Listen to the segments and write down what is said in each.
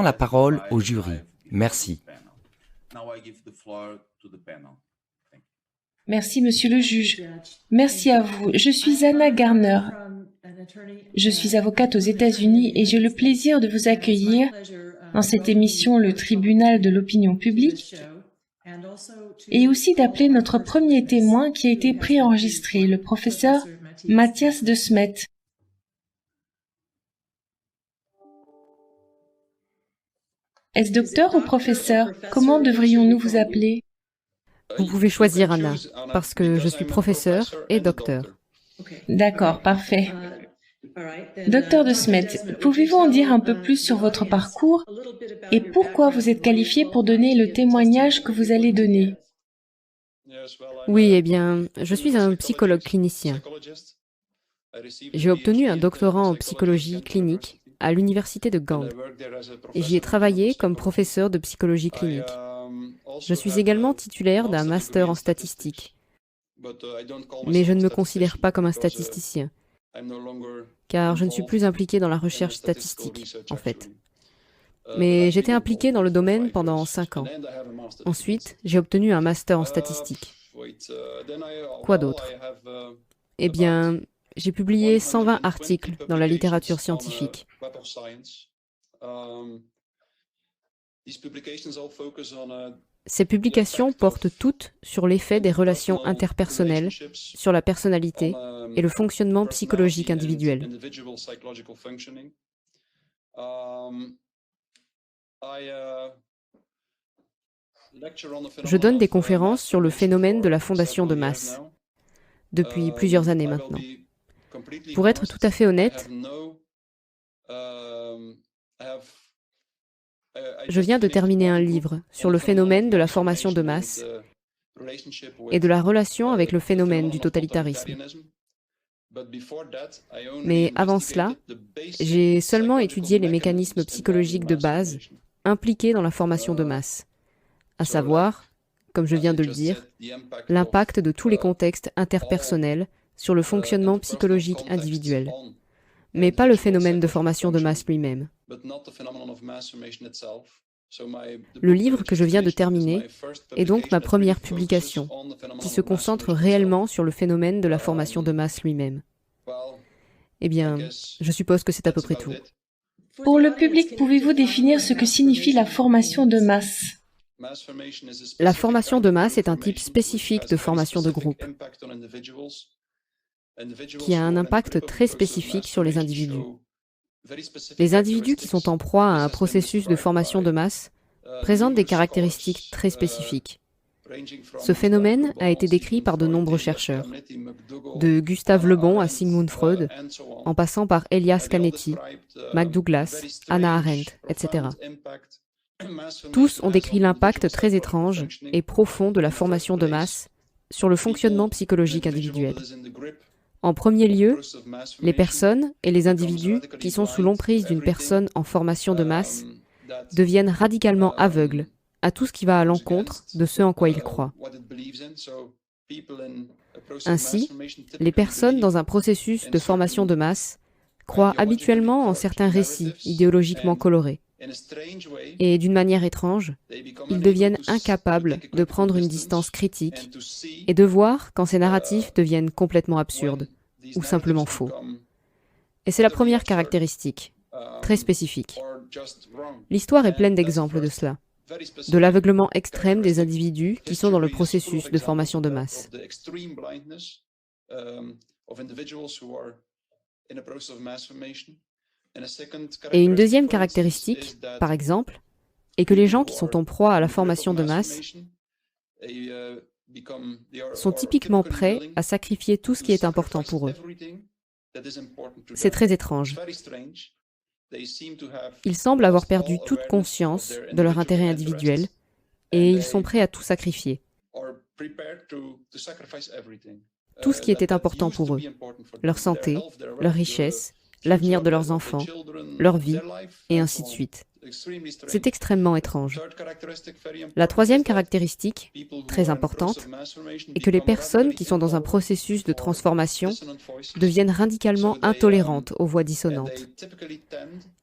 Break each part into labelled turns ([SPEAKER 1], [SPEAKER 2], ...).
[SPEAKER 1] la parole au jury. Merci.
[SPEAKER 2] Merci, monsieur le juge. Merci à vous. Je suis Anna Garner. Je suis avocate aux États-Unis et j'ai le plaisir de vous accueillir dans cette émission Le Tribunal de l'opinion publique et aussi d'appeler notre premier témoin qui a été préenregistré, le professeur Matthias de Smet. Est-ce docteur ou professeur? Comment devrions-nous vous appeler?
[SPEAKER 3] Vous pouvez choisir Anna, parce que je suis professeur et docteur.
[SPEAKER 2] D'accord, parfait. Docteur de Smet, pouvez-vous en dire un peu plus sur votre parcours et pourquoi vous êtes qualifié pour donner le témoignage que vous allez donner?
[SPEAKER 3] Oui, eh bien, je suis un psychologue clinicien. J'ai obtenu un doctorat en psychologie clinique à l'université de Gand et j'y ai travaillé comme professeur de psychologie clinique. Je suis également titulaire d'un master en statistique, mais je ne me considère pas comme un statisticien, car je ne suis plus impliqué dans la recherche statistique, en fait. Mais j'étais impliqué dans le domaine pendant 5 ans. Ensuite, j'ai obtenu un master en statistique. Quoi d'autre? Eh bien, j'ai publié 120 articles dans la littérature scientifique. Ces publications portent toutes sur l'effet des relations interpersonnelles, sur la personnalité et le fonctionnement psychologique individuel. Je donne des conférences sur le phénomène de la fondation de masse, depuis plusieurs années maintenant. Pour être tout à fait honnête, je viens de terminer un livre sur le phénomène de la formation de masse et de la relation avec le phénomène du totalitarisme. Mais avant cela, j'ai seulement étudié les mécanismes psychologiques de base impliqués dans la formation de masse, à savoir, comme je viens de le dire, l'impact de tous les contextes interpersonnels sur le fonctionnement psychologique individuel, mais pas le phénomène de formation de masse lui-même. Le livre que je viens de terminer est donc ma première publication, qui se concentre réellement sur le phénomène de la formation de masse lui-même. Eh bien, je suppose que c'est à peu près tout.
[SPEAKER 2] Pour le public, pouvez-vous définir ce que signifie la formation de masse?
[SPEAKER 3] La formation de masse est un type spécifique de formation de groupe, qui a un impact très spécifique sur les individus. Les individus qui sont en proie à un processus de formation de masse présentent des caractéristiques très spécifiques. Ce phénomène a été décrit par de nombreux chercheurs, de Gustave Le Bon à Sigmund Freud, en passant par Elias Canetti, McDouglas, Hannah Arendt, etc. Tous ont décrit l'impact très étrange et profond de la formation de masse sur le fonctionnement psychologique individuel. En premier lieu, les personnes et les individus qui sont sous l'emprise d'une personne en formation de masse deviennent radicalement aveugles à tout ce qui va à l'encontre de ce en quoi ils croient. Ainsi, les personnes dans un processus de formation de masse croient habituellement en certains récits idéologiquement colorés. Et d'une manière étrange, ils deviennent incapables de prendre une distance critique et de voir quand ces narratifs deviennent complètement absurdes ou simplement faux. Et c'est la première caractéristique, très spécifique. L'histoire est pleine d'exemples de cela, de l'aveuglement extrême des individus qui sont dans le processus de formation de masse. Et une deuxième caractéristique, par exemple, est que les gens qui sont en proie à la formation de masse sont typiquement prêts à sacrifier tout ce qui est important pour eux. C'est très étrange. Ils semblent avoir perdu toute conscience de leur intérêt individuel et ils sont prêts à tout sacrifier. Tout ce qui était important pour eux, leur santé, leur richesse, l'avenir de leurs enfants, leur vie, et ainsi de suite. C'est extrêmement étrange. La troisième caractéristique, très importante, est que les personnes qui sont dans un processus de transformation deviennent radicalement intolérantes aux voix dissonantes.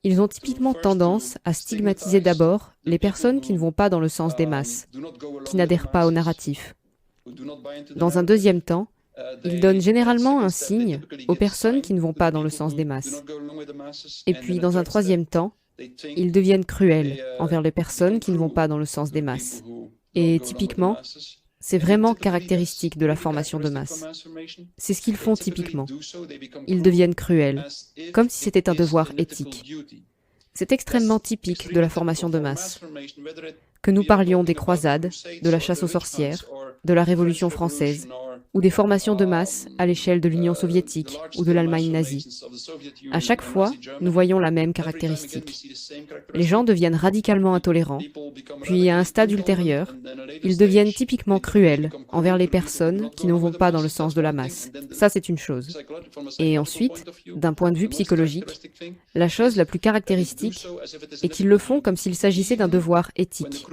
[SPEAKER 3] Ils ont typiquement tendance à stigmatiser d'abord les personnes qui ne vont pas dans le sens des masses, qui n'adhèrent pas au narratif. Dans un deuxième temps, ils donnent généralement un signe aux personnes qui ne vont pas dans le sens des masses. Et puis, dans un troisième temps, ils deviennent cruels envers les personnes qui ne vont pas dans le sens des masses. Et typiquement, c'est vraiment caractéristique de la formation de masse. C'est ce qu'ils font typiquement. Ils deviennent cruels, comme si c'était un devoir éthique. C'est extrêmement typique de la formation de masse. Que nous parlions des croisades, de la chasse aux sorcières, de la Révolution française, ou des formations de masse à l'échelle de l'Union soviétique ou de l'Allemagne nazie. À chaque fois, nous voyons la même caractéristique. Les gens deviennent radicalement intolérants, puis à un stade ultérieur, ils deviennent typiquement cruels envers les personnes qui ne vont pas dans le sens de la masse. Ça, c'est une chose. Et ensuite, d'un point de vue psychologique, la chose la plus caractéristique est qu'ils le font comme s'il s'agissait d'un devoir éthique,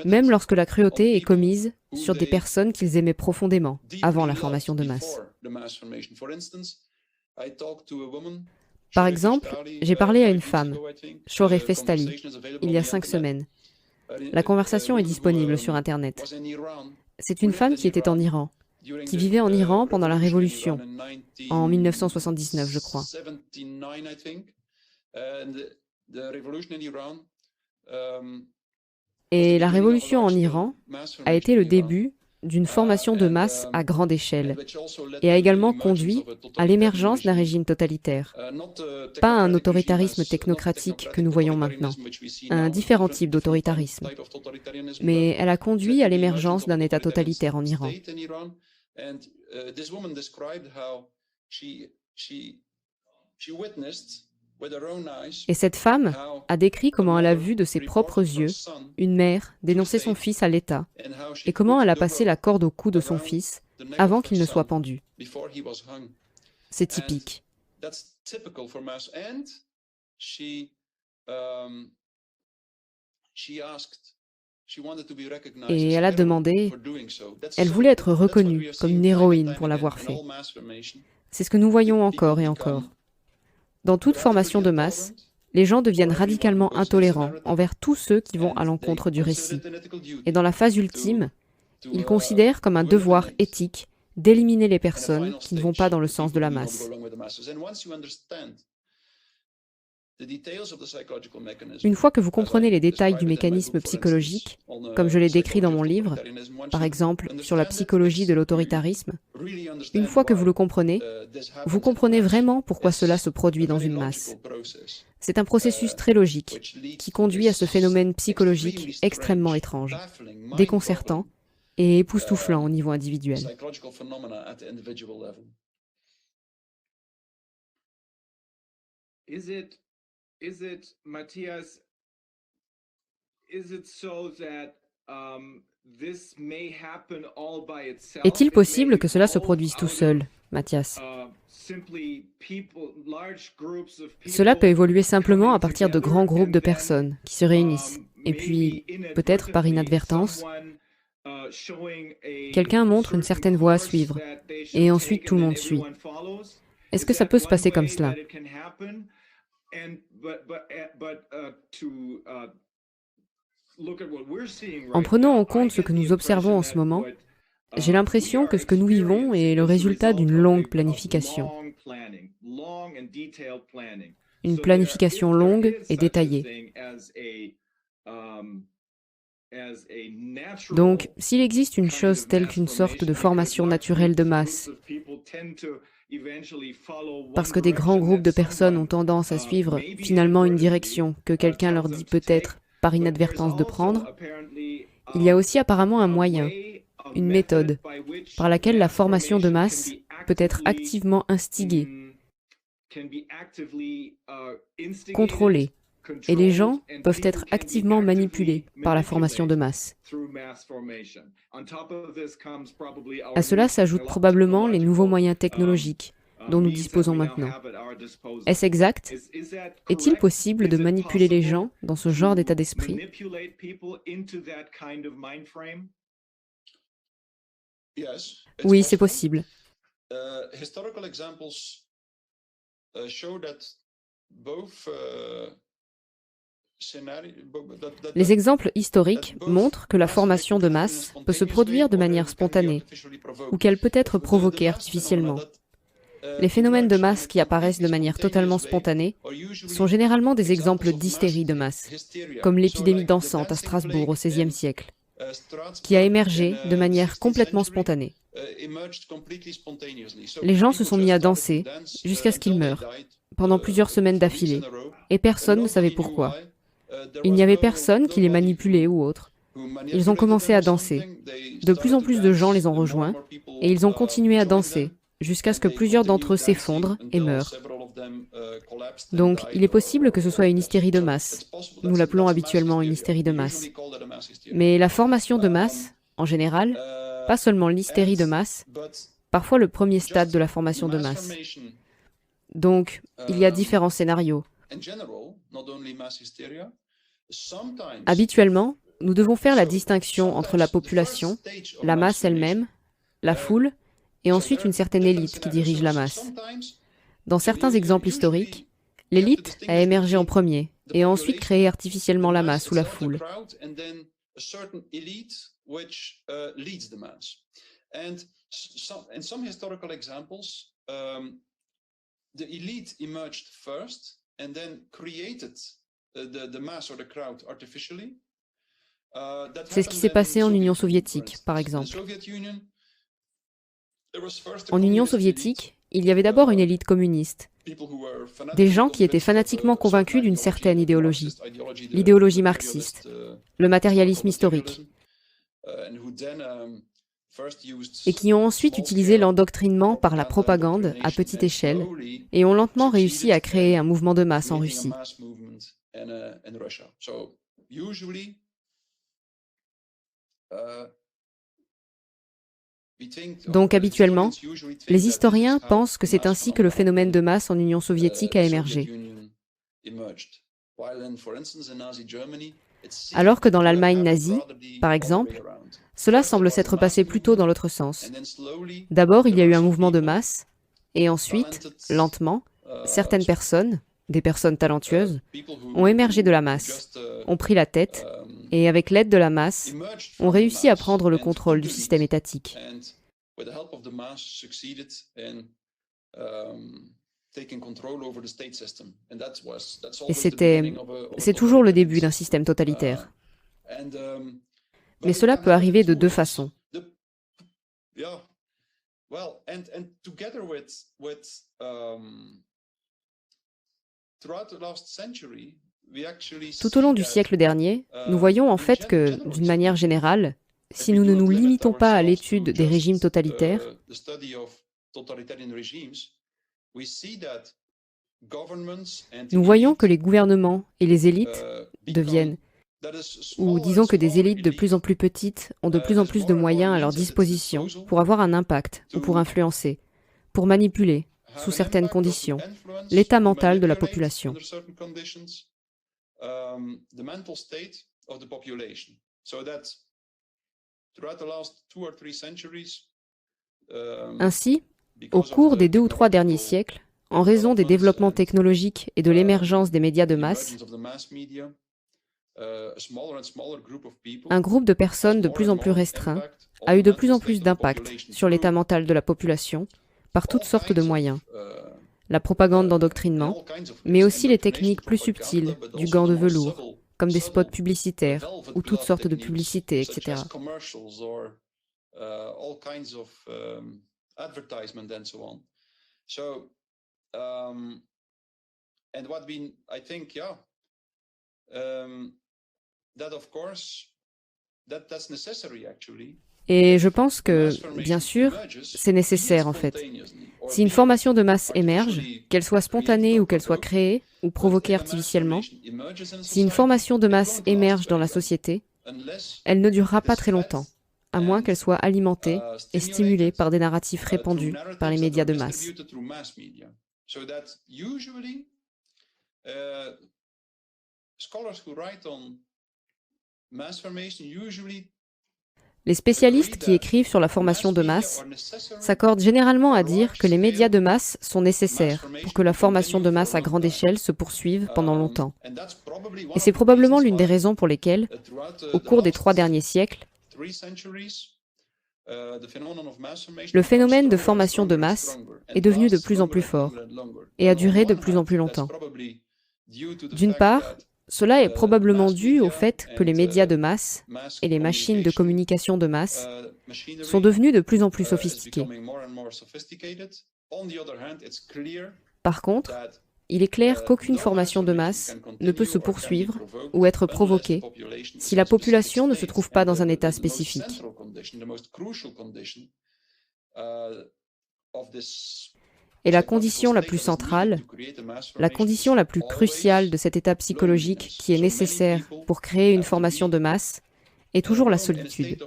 [SPEAKER 3] même lorsque la cruauté est commise sur des personnes qu'ils aimaient profondément avant la formation de masse. Par exemple, j'ai parlé à une femme, Shoreh Festali, il y a 5 semaines. La conversation est disponible sur Internet. C'est une femme qui était en Iran, qui vivait en Iran pendant la Révolution, en 1979, je crois. Et la révolution en Iran a été le début d'une formation de masse à grande échelle et a également conduit à l'émergence d'un régime totalitaire. Pas un autoritarisme technocratique que nous voyons maintenant, un différent type d'autoritarisme. Mais elle a conduit à l'émergence d'un État totalitaire en Iran. Et cette femme a décrit comment elle a vu de ses propres yeux une mère dénoncer son fils à l'État et comment elle a passé la corde au cou de son fils avant qu'il ne soit pendu. C'est typique. Et elle a demandé, elle voulait être reconnue comme une héroïne pour l'avoir fait. C'est ce que nous voyons encore et encore. Dans toute formation de masse, les gens deviennent radicalement intolérants envers tous ceux qui vont à l'encontre du récit. Et dans la phase ultime, ils considèrent comme un devoir éthique d'éliminer les personnes qui ne vont pas dans le sens de la masse. Une fois que vous comprenez les détails du mécanisme psychologique, comme je l'ai décrit dans mon livre, par exemple sur la psychologie de l'autoritarisme, une fois que vous le comprenez, vous comprenez vraiment pourquoi cela se produit dans une masse. C'est un processus très logique qui conduit à ce phénomène psychologique extrêmement étrange, déconcertant et époustouflant au niveau individuel.
[SPEAKER 4] Matthias,
[SPEAKER 3] est-il possible que cela se produise tout seul, Mathias? Cela peut évoluer simplement à partir de grands groupes de personnes qui se réunissent, et puis, peut-être par inadvertance, quelqu'un montre une certaine voie à suivre, et ensuite tout le monde suit. Est-ce que ça peut se passer comme cela? En prenant en compte ce que nous observons en ce moment, j'ai l'impression que ce que nous vivons est le résultat d'une longue planification. Une planification longue et détaillée. Donc, s'il existe une chose telle qu'une sorte de formation naturelle de masse, parce que des grands groupes de personnes ont tendance à suivre finalement une direction que quelqu'un leur dit peut-être par inadvertance de prendre, il y a aussi apparemment un moyen, une méthode, par laquelle la formation de masse peut être activement instiguée, contrôlée, et les gens peuvent être activement manipulés par la formation de masse. À cela s'ajoutent probablement les nouveaux moyens technologiques, dont nous disposons maintenant. Est-ce exact? Est-il possible de manipuler les gens dans ce genre d'état d'esprit? Oui, c'est possible. Les exemples historiques montrent que la formation de masse peut se produire de manière spontanée ou qu'elle peut être provoquée artificiellement. Les phénomènes de masse qui apparaissent de manière totalement spontanée sont généralement des exemples d'hystérie de masse, comme l'épidémie dansante à Strasbourg au XVIe siècle, qui a émergé de manière complètement spontanée. Les gens se sont mis à danser jusqu'à ce qu'ils meurent, pendant plusieurs semaines d'affilée, et personne ne savait pourquoi. Il n'y avait personne qui les manipulait ou autre. Ils ont commencé à danser. De plus en plus de gens les ont rejoints, et ils ont continué à danser, jusqu'à ce que plusieurs d'entre eux s'effondrent et meurent. Donc, il est possible que ce soit une hystérie de masse. Nous l'appelons habituellement une hystérie de masse. Mais la formation de masse, en général, pas seulement l'hystérie de masse, parfois le premier stade de la formation de masse. Donc, il y a différents scénarios. Habituellement, nous devons faire la distinction entre la population, la masse elle-même, la foule, et ensuite une certaine élite qui dirige la masse. Dans certains exemples historiques, l'élite a émergé en premier et a ensuite créé artificiellement la masse ou la foule. C'est ce qui s'est passé en Union soviétique, par exemple. En Union soviétique, il y avait d'abord une élite communiste, des gens qui étaient fanatiquement convaincus d'une certaine idéologie, l'idéologie marxiste, le matérialisme historique, et qui ont ensuite utilisé l'endoctrinement par la propagande à petite échelle et ont lentement réussi à créer un mouvement de masse en Russie. Donc habituellement, les historiens pensent que c'est ainsi que le phénomène de masse en Union soviétique a émergé. Alors que dans l'Allemagne nazie, par exemple, cela semble s'être passé plutôt dans l'autre sens. D'abord, il y a eu un mouvement de masse, et ensuite, lentement, certaines personnes, des personnes talentueuses, ont émergé de la masse, ont pris la tête, et avec l'aide de la masse, ont réussi à prendre le contrôle du système étatique. Et c'est toujours le début d'un système totalitaire. Mais cela peut arriver de deux façons. Tout au long du siècle dernier, nous voyons en fait que, d'une manière générale, si nous ne nous limitons pas à l'étude des régimes totalitaires, nous voyons que les gouvernements et les élites deviennent, ou disons que des élites de plus en plus petites ont de plus en plus de moyens à leur disposition pour avoir un impact ou pour influencer, pour manipuler, sous certaines conditions, l'état mental de la population. Ainsi, au cours des 2 ou 3 derniers siècles, en raison des développements technologiques et de l'émergence des médias de masse, un groupe de personnes de plus en plus restreint a eu de plus en plus d'impact sur l'état mental de la population par toutes sortes de moyens. La propagande d'endoctrinement, mais aussi les techniques plus subtiles du gant de velours, comme des spots publicitaires ou toutes sortes de publicités, etc. Et je pense que, bien sûr, c'est nécessaire en fait. Si une formation de masse émerge, qu'elle soit spontanée ou qu'elle soit créée ou provoquée artificiellement, si une formation de masse émerge dans la société, elle ne durera pas très longtemps, à moins qu'elle soit alimentée et stimulée par des narratifs répandus par les médias de masse. Les spécialistes qui écrivent sur la formation de masse s'accordent généralement à dire que les médias de masse sont nécessaires pour que la formation de masse à grande échelle se poursuive pendant longtemps. Et c'est probablement l'une des raisons pour lesquelles, au cours des 3 derniers siècles, le phénomène de formation de masse est devenu de plus en plus fort et a duré de plus en plus longtemps. D'une part, cela est probablement dû au fait que les médias de masse et les machines de communication de masse sont devenus de plus en plus sophistiqués. Par contre, il est clair qu'aucune formation de masse ne peut se poursuivre ou être provoquée si la population ne se trouve pas dans un état spécifique. Et la condition la plus centrale, la condition la plus cruciale de cet état psychologique qui est nécessaire pour créer une formation de masse est toujours la solitude.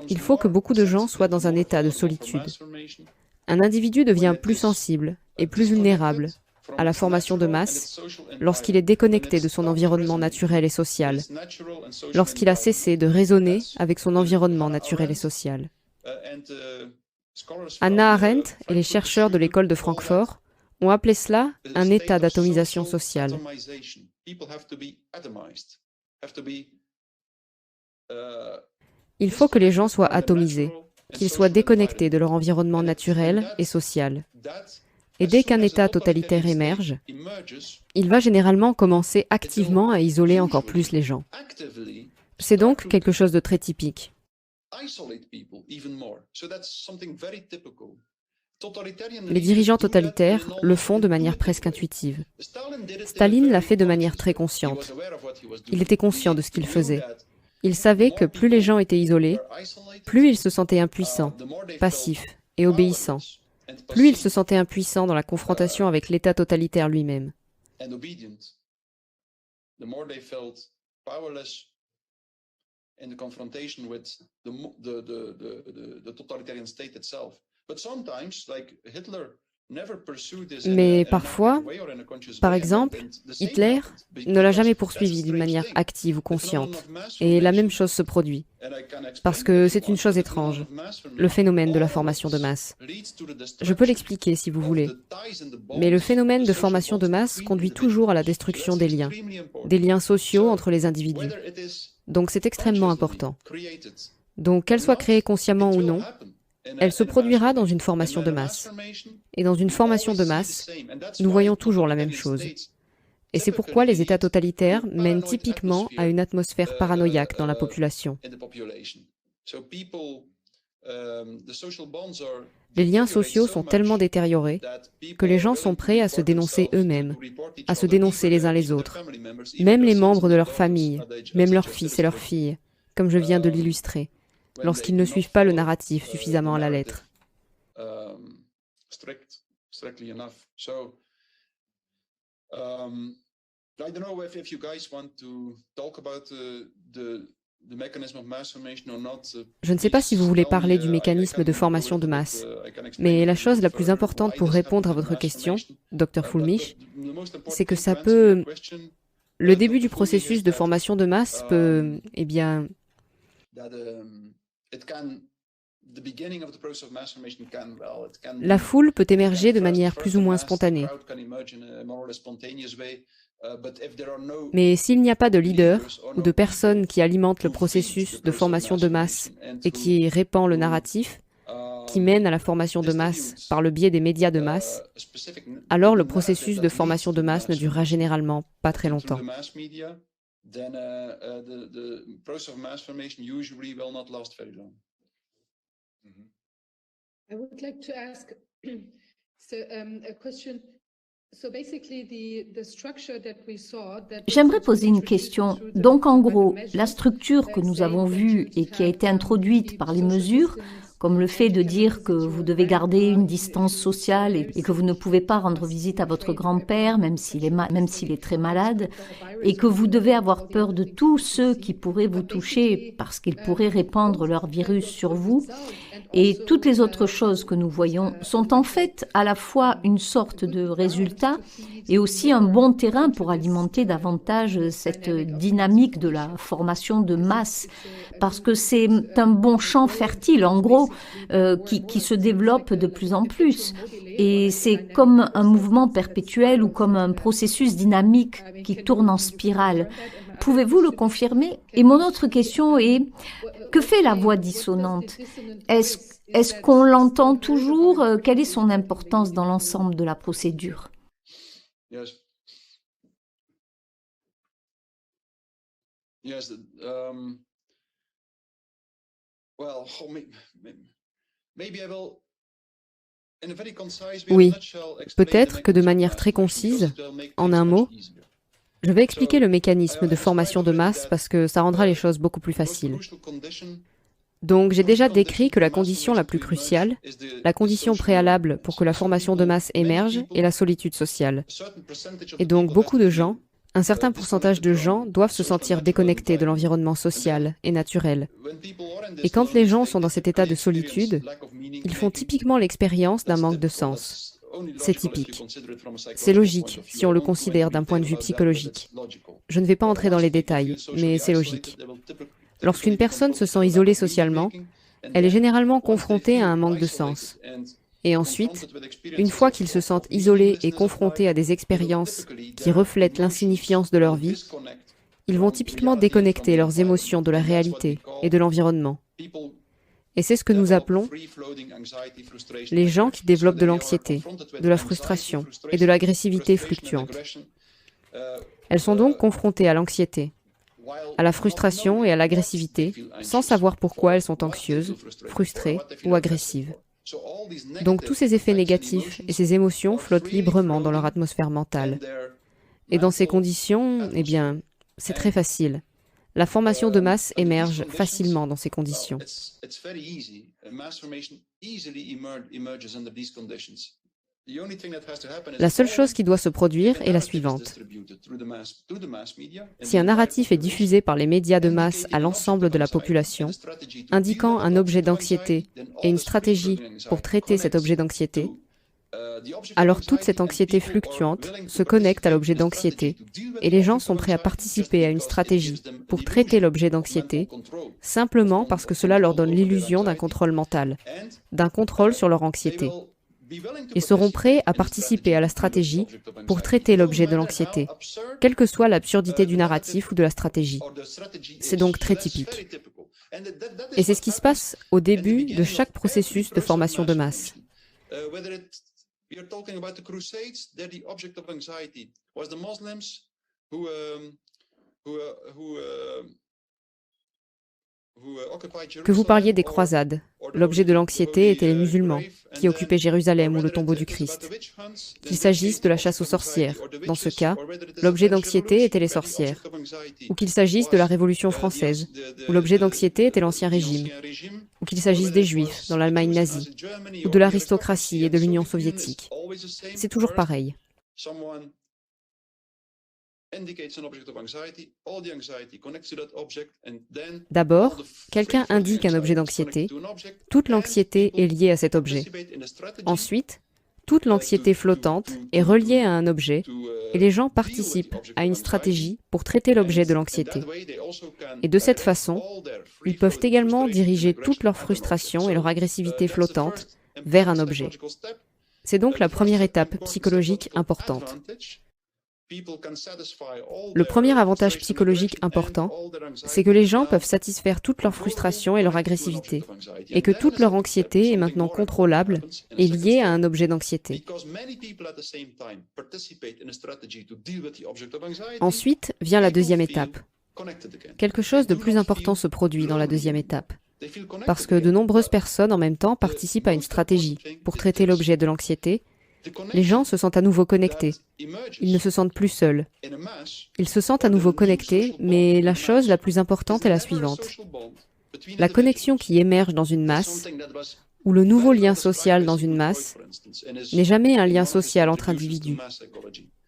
[SPEAKER 3] Il faut que beaucoup de gens soient dans un état de solitude. Un individu devient plus sensible et plus vulnérable à la formation de masse lorsqu'il est déconnecté de son environnement naturel et social, lorsqu'il a cessé de raisonner avec son environnement naturel et social. Hannah Arendt et les chercheurs de l'école de Francfort ont appelé cela un état d'atomisation sociale. Il faut que les gens soient atomisés, qu'ils soient déconnectés de leur environnement naturel et social. Et dès qu'un État totalitaire émerge, il va généralement commencer activement à isoler encore plus les gens. C'est donc quelque chose de très typique. Les dirigeants totalitaires le font de manière presque intuitive. Staline l'a fait de manière très consciente. Il était conscient de ce qu'il faisait. Il savait que plus les gens étaient isolés, plus ils se sentaient impuissants, passifs et obéissants. Plus ils se sentaient impuissants dans la confrontation avec l'État totalitaire lui-même. Mais parfois, par exemple, Hitler ne l'a jamais poursuivi d'une manière active ou consciente. Et la même chose se produit. Parce que c'est une chose étrange, le phénomène de la formation de masse. Je peux l'expliquer si vous voulez. Mais le phénomène de formation de masse conduit toujours à la destruction des liens sociaux entre les individus. Donc c'est extrêmement important. Donc qu'elle soit créée consciemment ou non, elle se produira dans une formation de masse. Et dans une formation de masse, nous voyons toujours la même chose. Et c'est pourquoi les États totalitaires mènent typiquement à une atmosphère paranoïaque dans la population. Les liens sociaux sont tellement détériorés que les gens sont prêts à se dénoncer eux-mêmes, à se dénoncer les uns les autres, même les membres de leur famille, même leurs fils et leurs filles, comme je viens de l'illustrer, lorsqu'ils ne suivent pas le narratif suffisamment à la lettre. Je ne sais pas si vous voulez parler du mécanisme de formation de masse, mais la chose la plus importante pour répondre à votre question, Dr. Fulmich, c'est que ça peut... Le début du processus de formation de masse peut, eh bien... La foule peut émerger de manière plus ou moins spontanée. Mais s'il n'y a pas de leader ou de personne qui alimente le processus de formation de masse et qui répand le narratif, qui mène à la formation de masse par le biais des médias de masse, alors le processus de formation de masse ne durera généralement pas très longtemps.
[SPEAKER 4] I would like to ask a question.
[SPEAKER 5] J'aimerais poser une question. Donc, en gros, la structure que nous avons vue et qui a été introduite par les mesures comme le fait de dire que vous devez garder une distance sociale et que vous ne pouvez pas rendre visite à votre grand-père, même s'il est très malade, et que vous devez avoir peur de tous ceux qui pourraient vous toucher parce qu'ils pourraient répandre leur virus sur vous. Et toutes les autres choses que nous voyons sont en fait à la fois une sorte de résultat et aussi un bon terrain pour alimenter davantage cette dynamique de la formation de masse, parce que c'est un bon champ fertile, en gros, qui se développe de plus en plus. Et c'est comme un mouvement perpétuel ou comme un processus dynamique qui tourne en spirale. Pouvez-vous le confirmer? Et mon autre question est, que fait la voix dissonante? Est-ce qu'on l'entend toujours? Quelle est son importance dans l'ensemble de la procédure?
[SPEAKER 3] Oui, peut-être que de manière très concise, en un mot, je vais expliquer le mécanisme de formation de masse parce que ça rendra les choses beaucoup plus faciles. Donc j'ai déjà décrit que la condition la plus cruciale, la condition préalable pour que la formation de masse émerge, est la solitude sociale. Et donc beaucoup de gens, un certain pourcentage de gens doivent se sentir déconnectés de l'environnement social et naturel. Et quand les gens sont dans cet état de solitude, ils font typiquement l'expérience d'un manque de sens. C'est typique. C'est logique si on le considère d'un point de vue psychologique. Je ne vais pas entrer dans les détails, mais c'est logique. Lorsqu'une personne se sent isolée socialement, elle est généralement confrontée à un manque de sens. Et ensuite, une fois qu'ils se sentent isolés et confrontés à des expériences qui reflètent l'insignifiance de leur vie, ils vont typiquement déconnecter leurs émotions de la réalité et de l'environnement. Et c'est ce que nous appelons les gens qui développent de l'anxiété, de la frustration et de l'agressivité fluctuante. Elles sont donc confrontées à l'anxiété, à la frustration et à l'agressivité, sans savoir pourquoi elles sont anxieuses, frustrées ou agressives. Donc tous ces effets négatifs et ces émotions flottent librement dans leur atmosphère mentale. Et dans ces conditions, eh bien, c'est très facile. La formation de masse émerge facilement dans ces conditions. La seule chose qui doit se produire est la suivante. Si un narratif est diffusé par les médias de masse à l'ensemble de la population, indiquant un objet d'anxiété et une stratégie pour traiter cet objet d'anxiété, alors toute cette anxiété fluctuante se connecte à l'objet d'anxiété et les gens sont prêts à participer à une stratégie pour traiter l'objet d'anxiété simplement parce que cela leur donne l'illusion d'un contrôle mental, d'un contrôle sur leur anxiété. Ils seront prêts à participer à la stratégie pour traiter l'objet de l'anxiété, quelle que soit l'absurdité du narratif ou de la stratégie. C'est donc très typique. Et c'est ce qui se passe au début de chaque processus de formation de masse. Que vous parliez des croisades, l'objet de l'anxiété était les musulmans qui occupaient Jérusalem ou le tombeau du Christ. Qu'il s'agisse de la chasse aux sorcières, dans ce cas, l'objet d'anxiété était les sorcières. Ou qu'il s'agisse de la Révolution française, où l'objet d'anxiété était l'Ancien Régime. Ou qu'il s'agisse des Juifs dans l'Allemagne nazie, ou de l'aristocratie et de l'Union soviétique. C'est toujours pareil. D'abord, quelqu'un indique un objet d'anxiété. Toute l'anxiété est liée à cet objet. Ensuite, toute l'anxiété flottante est reliée à un objet et les gens participent à une stratégie pour traiter l'objet de l'anxiété. Et de cette façon, ils peuvent également diriger toute leur frustration et leur agressivité flottante vers un objet. C'est donc la première étape psychologique importante. Le premier avantage psychologique important, c'est que les gens peuvent satisfaire toute leur frustration et leur agressivité, et que toute leur anxiété est maintenant contrôlable et liée à un objet d'anxiété. Ensuite vient la deuxième étape. Quelque chose de plus important se produit dans la deuxième étape, parce que de nombreuses personnes en même temps participent à une stratégie pour traiter l'objet de l'anxiété. Les gens se sentent à nouveau connectés. Ils ne se sentent plus seuls. Ils se sentent à nouveau connectés, mais la chose la plus importante est la suivante. la connexion qui émerge dans une masse, ou le nouveau lien social dans une masse, n'est jamais un lien social entre individus.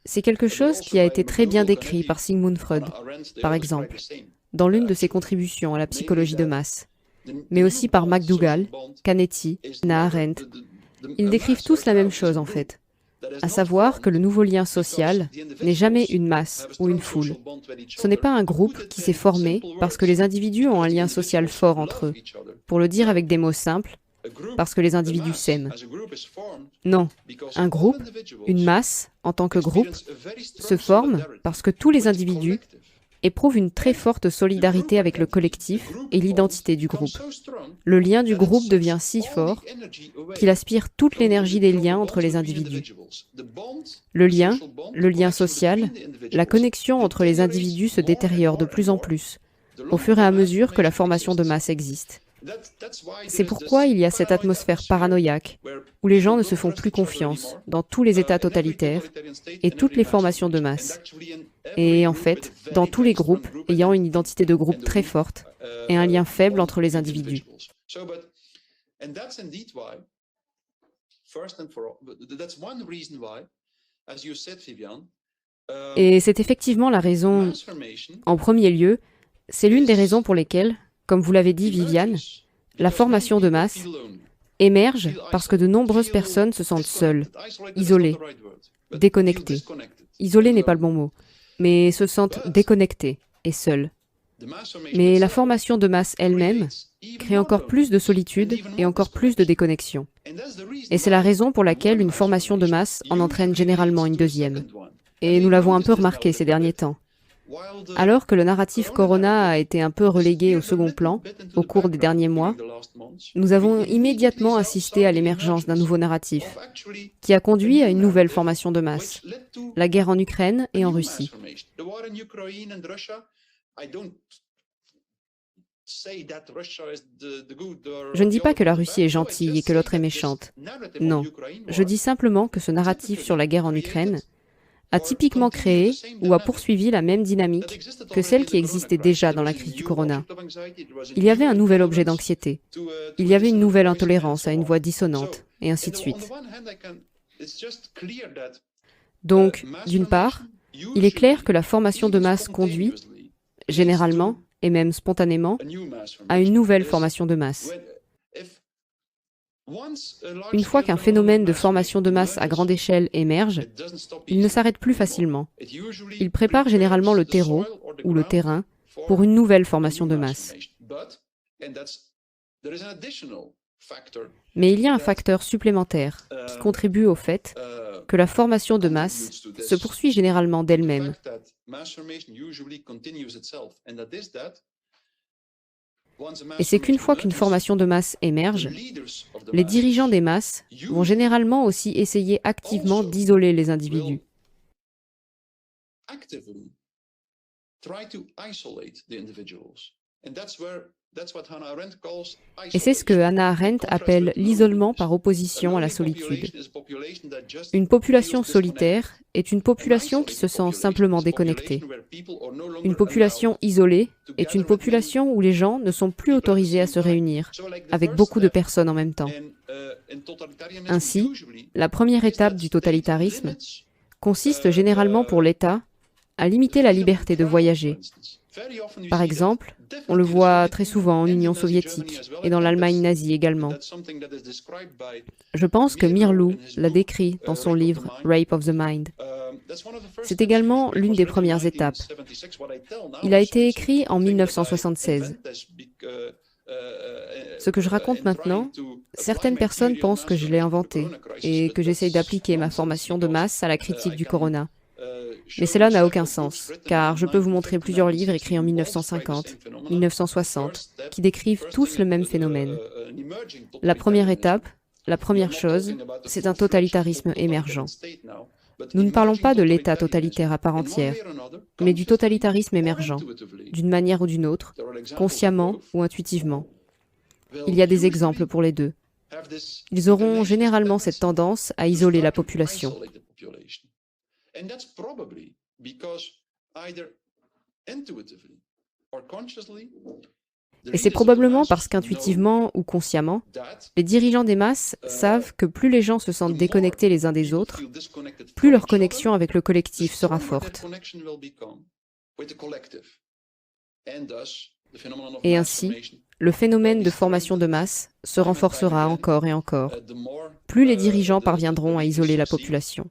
[SPEAKER 3] C'est quelque chose qui a été très bien décrit par Sigmund Freud, par exemple, dans l'une de ses contributions à la psychologie de masse, mais aussi par McDougall, Canetti, Hannah Arendt. Ils décrivent tous la même chose en fait, à savoir que le nouveau lien social n'est jamais une masse ou une foule. Ce n'est pas un groupe qui s'est formé parce que les individus ont un lien social fort entre eux. Pour le dire avec des mots simples, parce que les individus s'aiment. Non, un groupe, une masse, en tant que groupe, se forme parce que tous les individus éprouvent une très forte solidarité avec le collectif et l'identité du groupe. Le lien du groupe devient si fort qu'il aspire toute l'énergie des liens entre les individus. Le lien social, la connexion entre les individus se détériore de plus en plus, au fur et à mesure que la formation de masse existe. C'est pourquoi il y a cette atmosphère paranoïaque, où les gens ne se font plus confiance dans tous les États totalitaires et toutes les formations de masse. Et en fait, dans tous les groupes ayant une identité de groupe très forte et un lien faible entre les individus. Et c'est effectivement la raison, en premier lieu, c'est l'une des raisons pour lesquelles, comme vous l'avez dit, Viviane, la formation de masse émerge parce que de nombreuses personnes se sentent seules, isolées, déconnectées. Isolées n'est pas le bon mot, mais se sentent déconnectées et seules. Mais la formation de masse elle-même crée encore plus de solitude et encore plus de déconnexion. Et c'est la raison pour laquelle une formation de masse en entraîne généralement une deuxième. Et nous l'avons un peu remarqué ces derniers temps. Alors que le narratif Corona a été un peu relégué au second plan au cours des derniers mois, nous avons immédiatement assisté à l'émergence d'un nouveau narratif qui a conduit à une nouvelle formation de masse, la guerre en Ukraine et en Russie. Je ne dis pas que la Russie est gentille et que l'autre est méchante. Non, je dis simplement que ce narratif sur la guerre en Ukraine a typiquement créé ou a poursuivi la même dynamique que celle qui existait déjà dans la crise du corona. Il y avait un nouvel objet d'anxiété, il y avait une nouvelle intolérance à une voix dissonante, et ainsi de suite. Donc, d'une part, il est clair que la formation de masse conduit, généralement, et même spontanément, à une nouvelle formation de masse. Une fois qu'un phénomène de formation de masse à grande échelle émerge, il ne s'arrête plus facilement. Il prépare généralement le terreau, ou le terrain, pour une nouvelle formation de masse. Mais il y a un facteur supplémentaire qui contribue au fait que la formation de masse se poursuit généralement d'elle-même. Et c'est qu'une fois qu'une formation de masse émerge, les dirigeants des masses vont généralement aussi essayer activement d'isoler les individus. Et c'est ce que Hannah Arendt appelle l'isolement par opposition à la solitude. Une population solitaire est une population qui se sent simplement déconnectée. Une population isolée est une population où les gens ne sont plus autorisés à se réunir, avec beaucoup de personnes en même temps. Ainsi, la première étape du totalitarisme consiste généralement pour l'État à limiter la liberté de voyager. Par exemple, on le voit très souvent en Union soviétique et dans l'Allemagne nazie également. Je pense que Mirlou l'a décrit dans son livre Rape of the Mind. C'est également l'une des premières étapes. Il a été écrit en 1976. Ce que je raconte maintenant, certaines personnes pensent que je l'ai inventé et que j'essaye d'appliquer ma formation de masse à la critique du corona. Mais cela n'a aucun sens, car je peux vous montrer plusieurs livres écrits en 1950, 1960, qui décrivent tous le même phénomène. La première étape, la première chose, c'est un totalitarisme émergent. Nous ne parlons pas de l'État totalitaire à part entière, mais du totalitarisme émergent, d'une manière ou d'une autre, consciemment ou intuitivement. Il y a des exemples pour les deux. Ils auront généralement cette tendance à isoler la population.
[SPEAKER 6] And that's probably because either intuitively or consciously,
[SPEAKER 3] Et c'est probablement parce qu'intuitivement ou consciemment, les dirigeants des masses savent que plus les gens se sentent déconnectés les uns des autres, plus leur connexion avec le collectif sera forte. Et ainsi, le phénomène de formation de masse se renforcera encore et encore. Plus les dirigeants parviendront à isoler la population.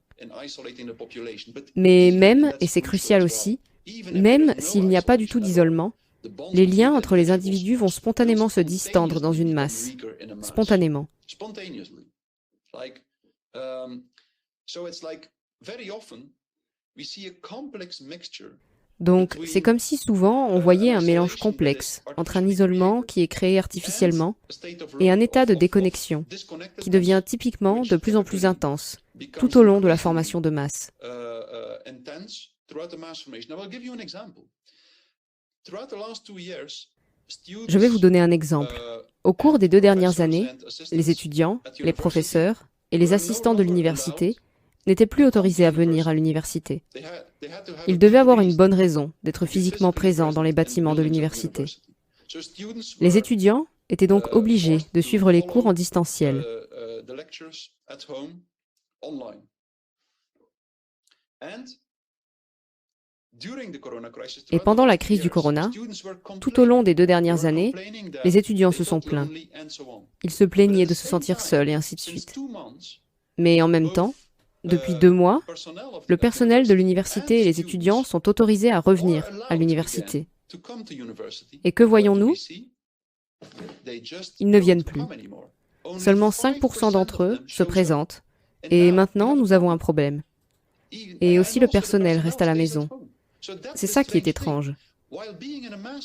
[SPEAKER 3] Mais même, et c'est crucial aussi, même s'il n'y a pas du tout d'isolement, les liens entre les individus vont spontanément se distendre dans une masse. Spontanément. Donc, c'est comme si souvent on voyait un mélange complexe entre un isolement qui est créé artificiellement et un état de déconnexion qui devient typiquement de plus en plus intense tout au long de la formation de masse. Je vais vous donner un exemple. Au cours des 2 dernières années, les étudiants, les professeurs et les assistants de l'université n'étaient plus autorisés à venir à l'université. Ils devaient avoir une bonne raison d'être physiquement présents dans les bâtiments de l'université. Les étudiants étaient donc obligés de suivre les cours en distanciel. Et pendant la crise du corona, tout au long des 2 dernières années, les étudiants se sont plaints. Ils se plaignaient de se sentir seuls et ainsi de suite. Mais en même temps, depuis 2 mois, le personnel de l'université et les étudiants sont autorisés à revenir à l'université. Et que voyons-nous? Ils ne viennent plus. Seulement 5% d'entre eux se présentent. Et maintenant, nous avons un problème. Et aussi le personnel reste à la maison. C'est ça qui est étrange.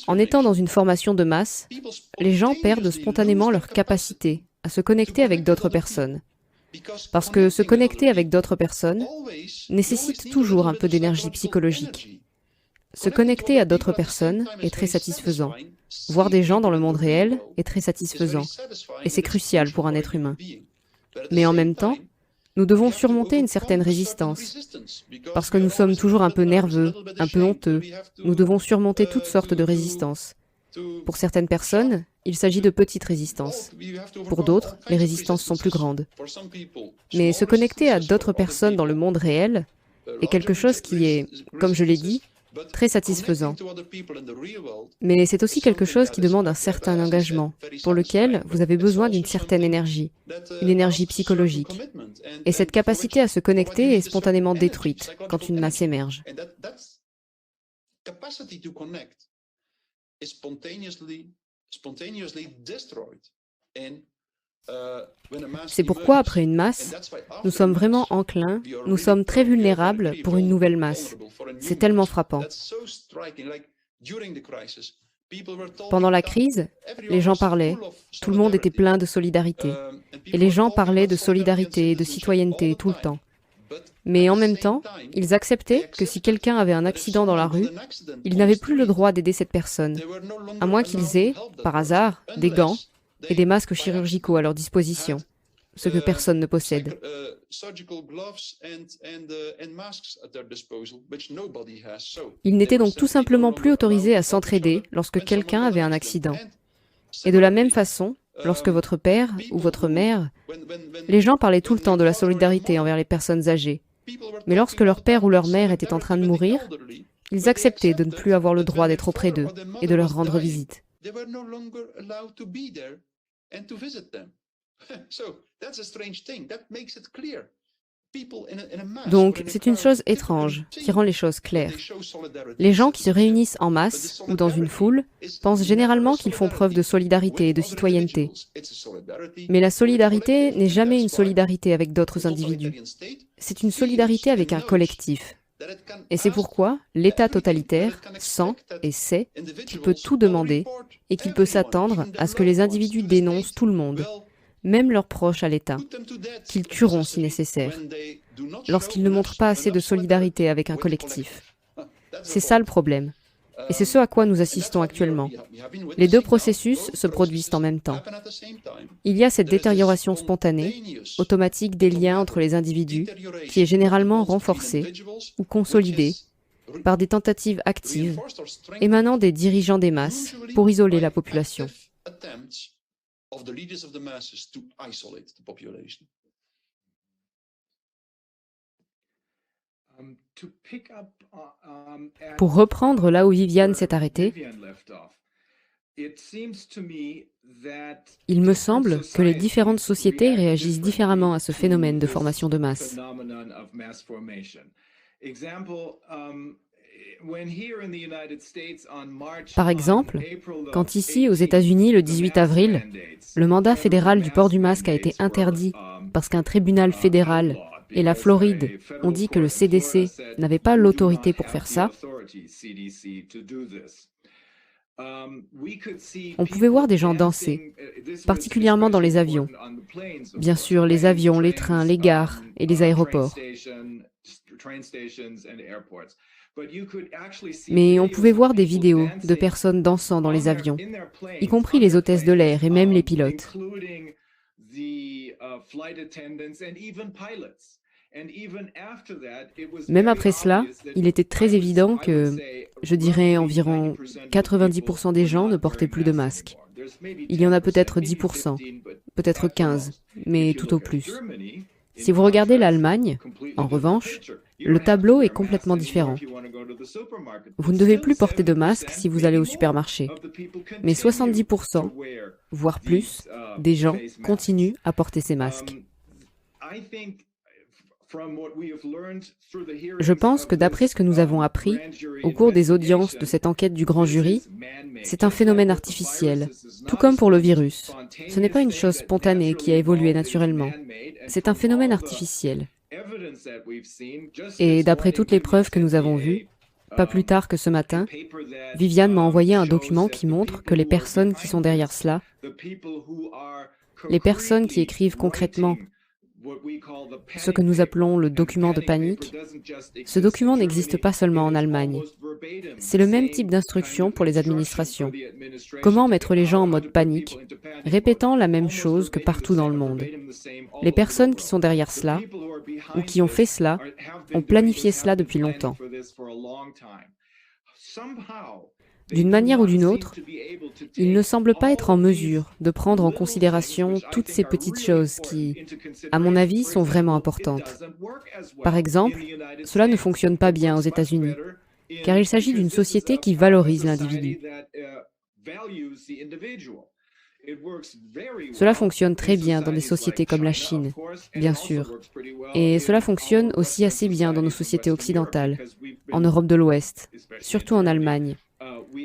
[SPEAKER 3] En étant dans une formation de masse, les gens perdent spontanément leur capacité à se connecter avec d'autres personnes. Parce que se connecter avec d'autres personnes nécessite toujours un peu d'énergie psychologique. Se connecter à d'autres personnes est très satisfaisant. Voir des gens dans le monde réel est très satisfaisant. Et c'est crucial pour un être humain. Mais en même temps, nous devons surmonter une certaine résistance. Parce que nous sommes toujours un peu nerveux, un peu honteux. Nous devons surmonter toutes sortes de résistances. Pour certaines personnes, il s'agit de petites résistances. Pour d'autres, les résistances sont plus grandes. Mais se connecter à d'autres personnes dans le monde réel est quelque chose qui est, comme je l'ai dit, très satisfaisant. Mais c'est aussi quelque chose qui demande un certain engagement, pour lequel vous avez besoin d'une certaine énergie, une énergie psychologique. Et cette capacité à se connecter est spontanément détruite quand une masse émerge. C'est pourquoi, après une masse, nous sommes vraiment enclins, nous sommes très vulnérables pour une nouvelle masse. C'est tellement frappant. Pendant la crise, les gens parlaient, tout le monde était plein de solidarité. Et les gens parlaient de solidarité et de citoyenneté tout le temps. Mais en même temps, ils acceptaient que si quelqu'un avait un accident dans la rue, ils n'avaient plus le droit d'aider cette personne, à moins qu'ils aient, par hasard, des gants et des masques chirurgicaux à leur disposition, ce que personne ne possède. Ils n'étaient donc tout simplement plus autorisés à s'entraider lorsque quelqu'un avait un accident. Et de la même façon, lorsque votre père ou votre mère, les gens parlaient tout le temps de la solidarité envers les personnes âgées. Mais lorsque leur père ou leur mère était en train de mourir, ils acceptaient de ne plus avoir le droit d'être auprès d'eux et de leur rendre visite. Donc, c'est une chose étrange qui rend les choses claires. Les gens qui se réunissent en masse ou dans une foule pensent généralement qu'ils font preuve de solidarité et de citoyenneté. Mais la solidarité n'est jamais une solidarité avec d'autres individus. C'est une solidarité avec un collectif. Et c'est pourquoi l'État totalitaire sent et sait qu'il peut tout demander et qu'il peut s'attendre à ce que les individus dénoncent tout le monde, même leurs proches à l'État, qu'ils tueront si nécessaire, lorsqu'ils ne montrent pas assez de solidarité avec un collectif. C'est ça le problème. Et c'est ce à quoi nous assistons actuellement. Les 2 processus se produisent en même temps. Il y a cette détérioration spontanée, automatique des liens entre les individus, qui est généralement renforcée ou consolidée, par des tentatives actives émanant des dirigeants des masses pour isoler la population. Pour reprendre là où Viviane s'est arrêtée, il me semble que les différentes sociétés réagissent différemment à ce phénomène de formation de masse. Par exemple, quand ici, aux États-Unis, le 18 avril, le mandat fédéral du port du masque a été interdit parce qu'un tribunal fédéral et la Floride ont dit que le CDC n'avait pas l'autorité pour faire ça, on pouvait voir des gens danser, particulièrement dans les avions. Bien sûr, les avions, les trains, les gares et les aéroports. Mais on pouvait voir des vidéos de personnes dansant dans les avions, y compris les hôtesses de l'air et même les pilotes. Même après cela, il était très évident que, je dirais, environ 90% des gens ne portaient plus de masque. Il y en a peut-être 10%, peut-être 15%, mais tout au plus. Si vous regardez l'Allemagne, en revanche, le tableau est complètement différent. Vous ne devez plus porter de masque si vous allez au supermarché, mais 70%, voire plus, des gens continuent à porter ces masques. Je pense que d'après ce que nous avons appris au cours des audiences de cette enquête du grand jury, c'est un phénomène artificiel, tout comme pour le virus. Ce n'est pas une chose spontanée qui a évolué naturellement. C'est un phénomène artificiel. Et d'après toutes les preuves que nous avons vues, pas plus tard que ce matin, Viviane m'a envoyé un document qui montre que les personnes qui sont derrière cela, les personnes qui écrivent concrètement ce que nous appelons le document de panique, ce document n'existe pas seulement en Allemagne. C'est le même type d'instruction pour les administrations. Comment mettre les gens en mode panique, répétant la même chose que partout dans le monde. Les personnes qui sont derrière cela, ou qui ont fait cela, ont planifié cela depuis longtemps. D'une manière ou d'une autre, ils ne semblent pas être en mesure de prendre en considération toutes ces petites choses qui, à mon avis, sont vraiment importantes. Par exemple, cela ne fonctionne pas bien aux États-Unis, car il s'agit d'une société qui valorise l'individu. Cela fonctionne très bien dans des sociétés comme la Chine, bien sûr, et cela fonctionne aussi assez bien dans nos sociétés occidentales, en Europe de l'Ouest, surtout en Allemagne.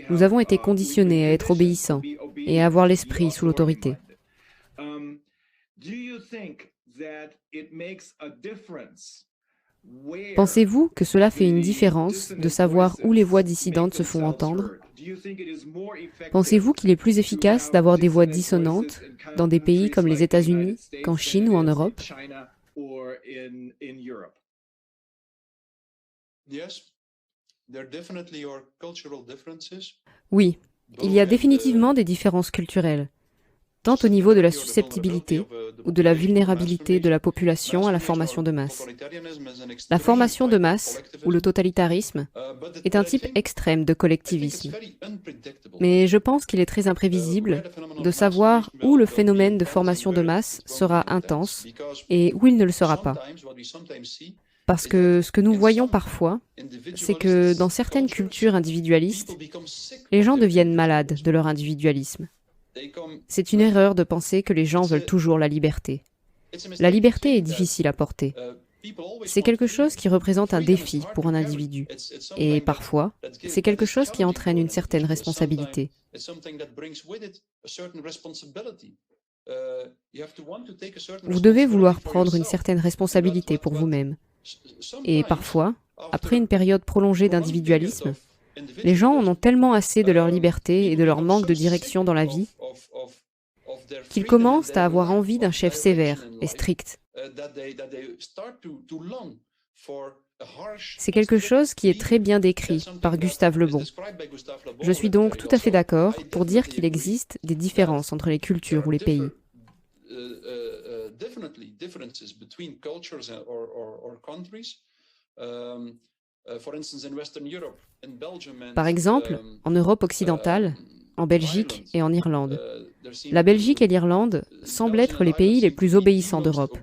[SPEAKER 3] Nous avons été conditionnés à être obéissants et à avoir l'esprit sous l'autorité. Pensez-vous que cela fait une différence de savoir où les voix dissidentes se font entendre? Pensez-vous qu'il est plus efficace d'avoir des voix dissonantes dans des pays comme les États-Unis qu'en Chine ou en Europe? Oui, il y a définitivement des différences culturelles, tant au niveau de la susceptibilité ou de la vulnérabilité de la population à la formation de masse. La formation de masse, ou le totalitarisme, est un type extrême de collectivisme. Mais je pense qu'il est très imprévisible de savoir où le phénomène de formation de masse sera intense et où il ne le sera pas. Parce que ce que nous voyons parfois, c'est que dans certaines cultures individualistes, les gens deviennent malades de leur individualisme. C'est une erreur de penser que les gens veulent toujours la liberté. La liberté est difficile à porter. C'est quelque chose qui représente un défi pour un individu. Et parfois, c'est quelque chose qui entraîne une certaine responsabilité. Vous devez vouloir prendre une certaine responsabilité pour vous-même. Et parfois, après une période prolongée d'individualisme, les gens en ont tellement assez de leur liberté et de leur manque de direction dans la vie qu'ils commencent à avoir envie d'un chef sévère et strict. C'est quelque chose qui est très bien décrit par Gustave Le Bon. Je suis donc tout à fait d'accord pour dire qu'il existe des différences entre les cultures ou les pays. Par exemple, en Europe occidentale, en Belgique et en Irlande. La Belgique et l'Irlande semblent être les pays les plus obéissants d'Europe.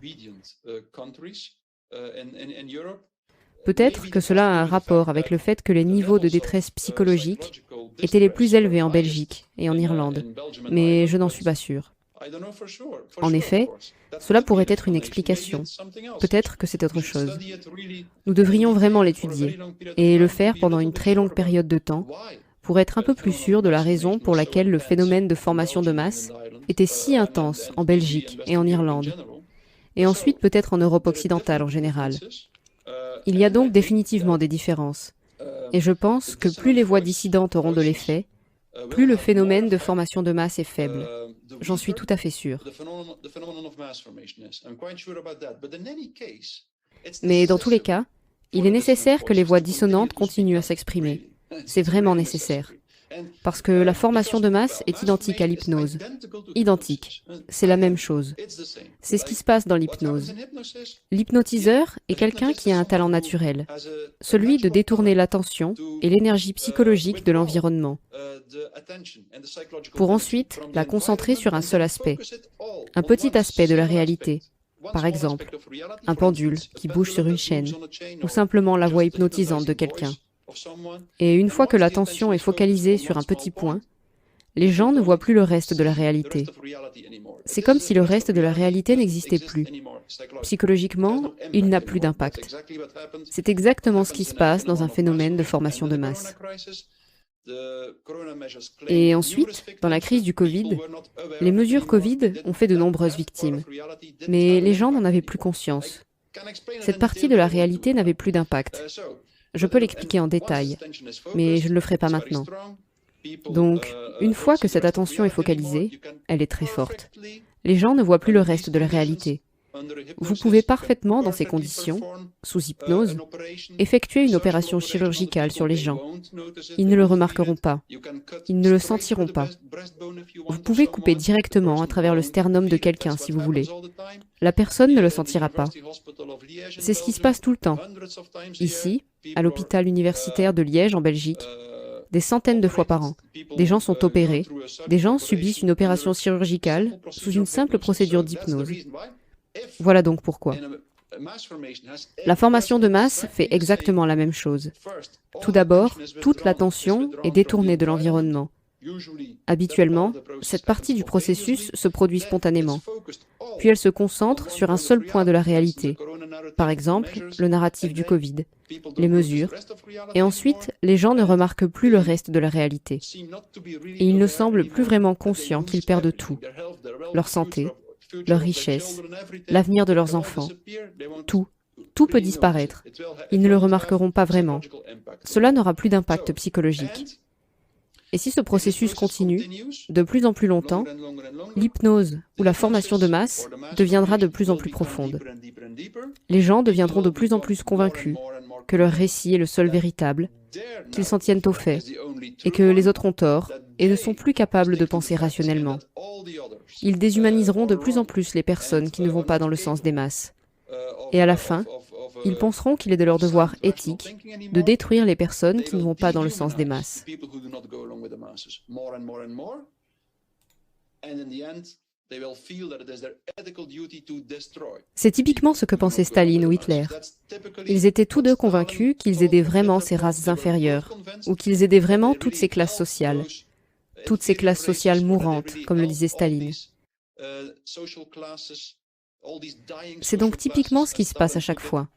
[SPEAKER 3] Peut-être que cela a un rapport avec le fait que les niveaux de détresse psychologique étaient les plus élevés en Belgique et en Irlande, mais je n'en suis pas sûr. En effet, cela pourrait être une explication. Peut-être que c'est autre chose. Nous devrions vraiment l'étudier et le faire pendant une très longue période de temps pour être un peu plus sûr de la raison pour laquelle le phénomène de formation de masse était si intense en Belgique et en Irlande, et ensuite peut-être en Europe occidentale en général. Il y a donc définitivement des différences, et je pense que plus les voix dissidentes auront de l'effet, plus le phénomène de formation de masse est faible. J'en suis tout à fait sûr. Mais dans tous les cas, il est nécessaire que les voix dissonantes continuent à s'exprimer. C'est vraiment nécessaire. Parce que la formation de masse est identique à l'hypnose. Identique. C'est la même chose. C'est ce qui se passe dans l'hypnose. L'hypnotiseur est quelqu'un qui a un talent naturel, celui de détourner l'attention et l'énergie psychologique de l'environnement, pour ensuite la concentrer sur un seul aspect, un petit aspect de la réalité. Par exemple, un pendule qui bouge sur une chaîne, ou simplement la voix hypnotisante de quelqu'un. Et une fois que l'attention est focalisée sur un petit point, les gens ne voient plus le reste de la réalité. C'est comme si le reste de la réalité n'existait plus. Psychologiquement, il n'a plus d'impact. C'est exactement ce qui se passe dans un phénomène de formation de masse. Et ensuite, dans la crise du Covid, les mesures Covid ont fait de nombreuses victimes. Mais les gens n'en avaient plus conscience. Cette partie de la réalité n'avait plus d'impact. Je peux l'expliquer en détail, mais je ne le ferai pas maintenant. Donc, une fois que cette attention est focalisée, elle est très forte. Les gens ne voient plus le reste de la réalité. Vous pouvez parfaitement, dans ces conditions, sous hypnose, effectuer une opération chirurgicale sur les gens. Ils ne le remarqueront pas. Ils ne le sentiront pas. Vous pouvez couper directement à travers le sternum de quelqu'un si vous voulez. La personne ne le sentira pas. C'est ce qui se passe tout le temps. Ici, à l'hôpital universitaire de Liège en Belgique, des centaines de fois par an. Des gens sont opérés, des gens subissent une opération chirurgicale sous une simple procédure d'hypnose. Voilà donc pourquoi. La formation de masse fait exactement la même chose. Tout d'abord, toute l'attention est détournée de l'environnement. Habituellement, cette partie du processus se produit spontanément, puis elle se concentre sur un seul point de la réalité, par exemple le narratif du Covid, les mesures, et ensuite les gens ne remarquent plus le reste de la réalité. Et ils ne semblent plus vraiment conscients qu'ils perdent tout, leur santé, leur richesse, l'avenir de leurs enfants, tout peut disparaître. Ils ne le remarqueront pas vraiment. Cela n'aura plus d'impact psychologique. Et si ce processus continue, de plus en plus longtemps, l'hypnose ou la formation de masse deviendra de plus en plus profonde. Les gens deviendront de plus en plus convaincus que leur récit est le seul véritable, qu'ils s'en tiennent aux faits, et que les autres ont tort et ne sont plus capables de penser rationnellement. Ils déshumaniseront de plus en plus les personnes qui ne vont pas dans le sens des masses. Et à la fin, ils penseront qu'il est de leur devoir éthique de détruire les personnes qui ne vont pas dans le sens des masses. C'est typiquement ce que pensaient Staline ou Hitler. Ils étaient tous deux convaincus qu'ils aidaient vraiment ces races inférieures, ou qu'ils aidaient vraiment toutes ces classes sociales mourantes, comme le disait Staline. C'est donc typiquement ce qui se passe à chaque fois.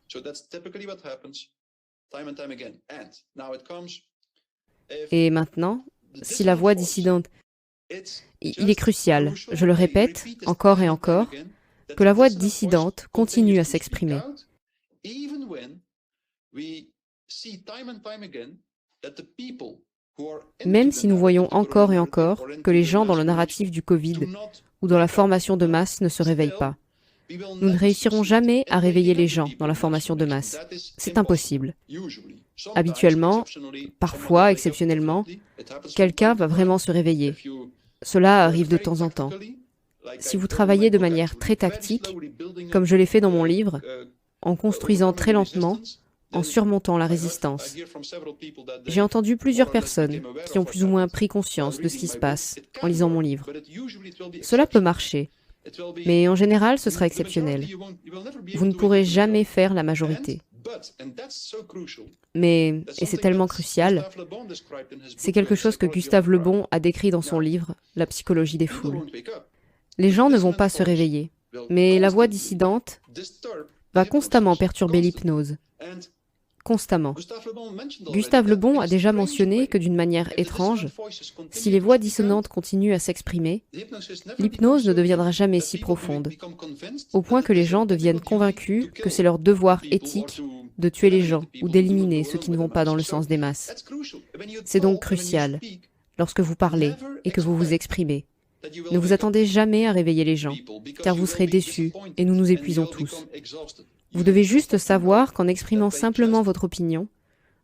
[SPEAKER 3] Et maintenant, si la voix dissidente, il est crucial, je le répète encore et encore, que la voix dissidente continue à s'exprimer. Même si nous voyons encore et encore que les gens dans le narratif du Covid ou dans la formation de masse ne se réveillent pas. Nous ne réussirons jamais à réveiller les gens dans la formation de masse. C'est impossible. Habituellement, parfois, exceptionnellement, quelqu'un va vraiment se réveiller. Cela arrive de temps en temps. Si vous travaillez de manière très tactique, comme je l'ai fait dans mon livre, en construisant très lentement, en surmontant la résistance. J'ai entendu plusieurs personnes qui ont plus ou moins pris conscience de ce qui se passe en lisant mon livre. Cela peut marcher, mais en général, ce sera exceptionnel. Vous ne pourrez jamais faire la majorité. Mais, et c'est tellement crucial, c'est quelque chose que Gustave Le Bon a décrit dans son livre « La psychologie des foules ». Les gens ne vont pas se réveiller, mais la voix dissidente va constamment perturber l'hypnose. Constamment. Gustave Le Bon a déjà mentionné que d'une manière étrange, si les voix dissonantes continuent à s'exprimer, l'hypnose ne deviendra jamais si profonde, au point que les gens deviennent convaincus que c'est leur devoir éthique de tuer les gens ou d'éliminer ceux qui ne vont pas dans le sens des masses. C'est donc crucial, lorsque vous parlez et que vous vous exprimez. Ne vous attendez jamais à réveiller les gens, car vous serez déçus et nous nous épuisons tous. Vous devez juste savoir qu'en exprimant simplement votre opinion,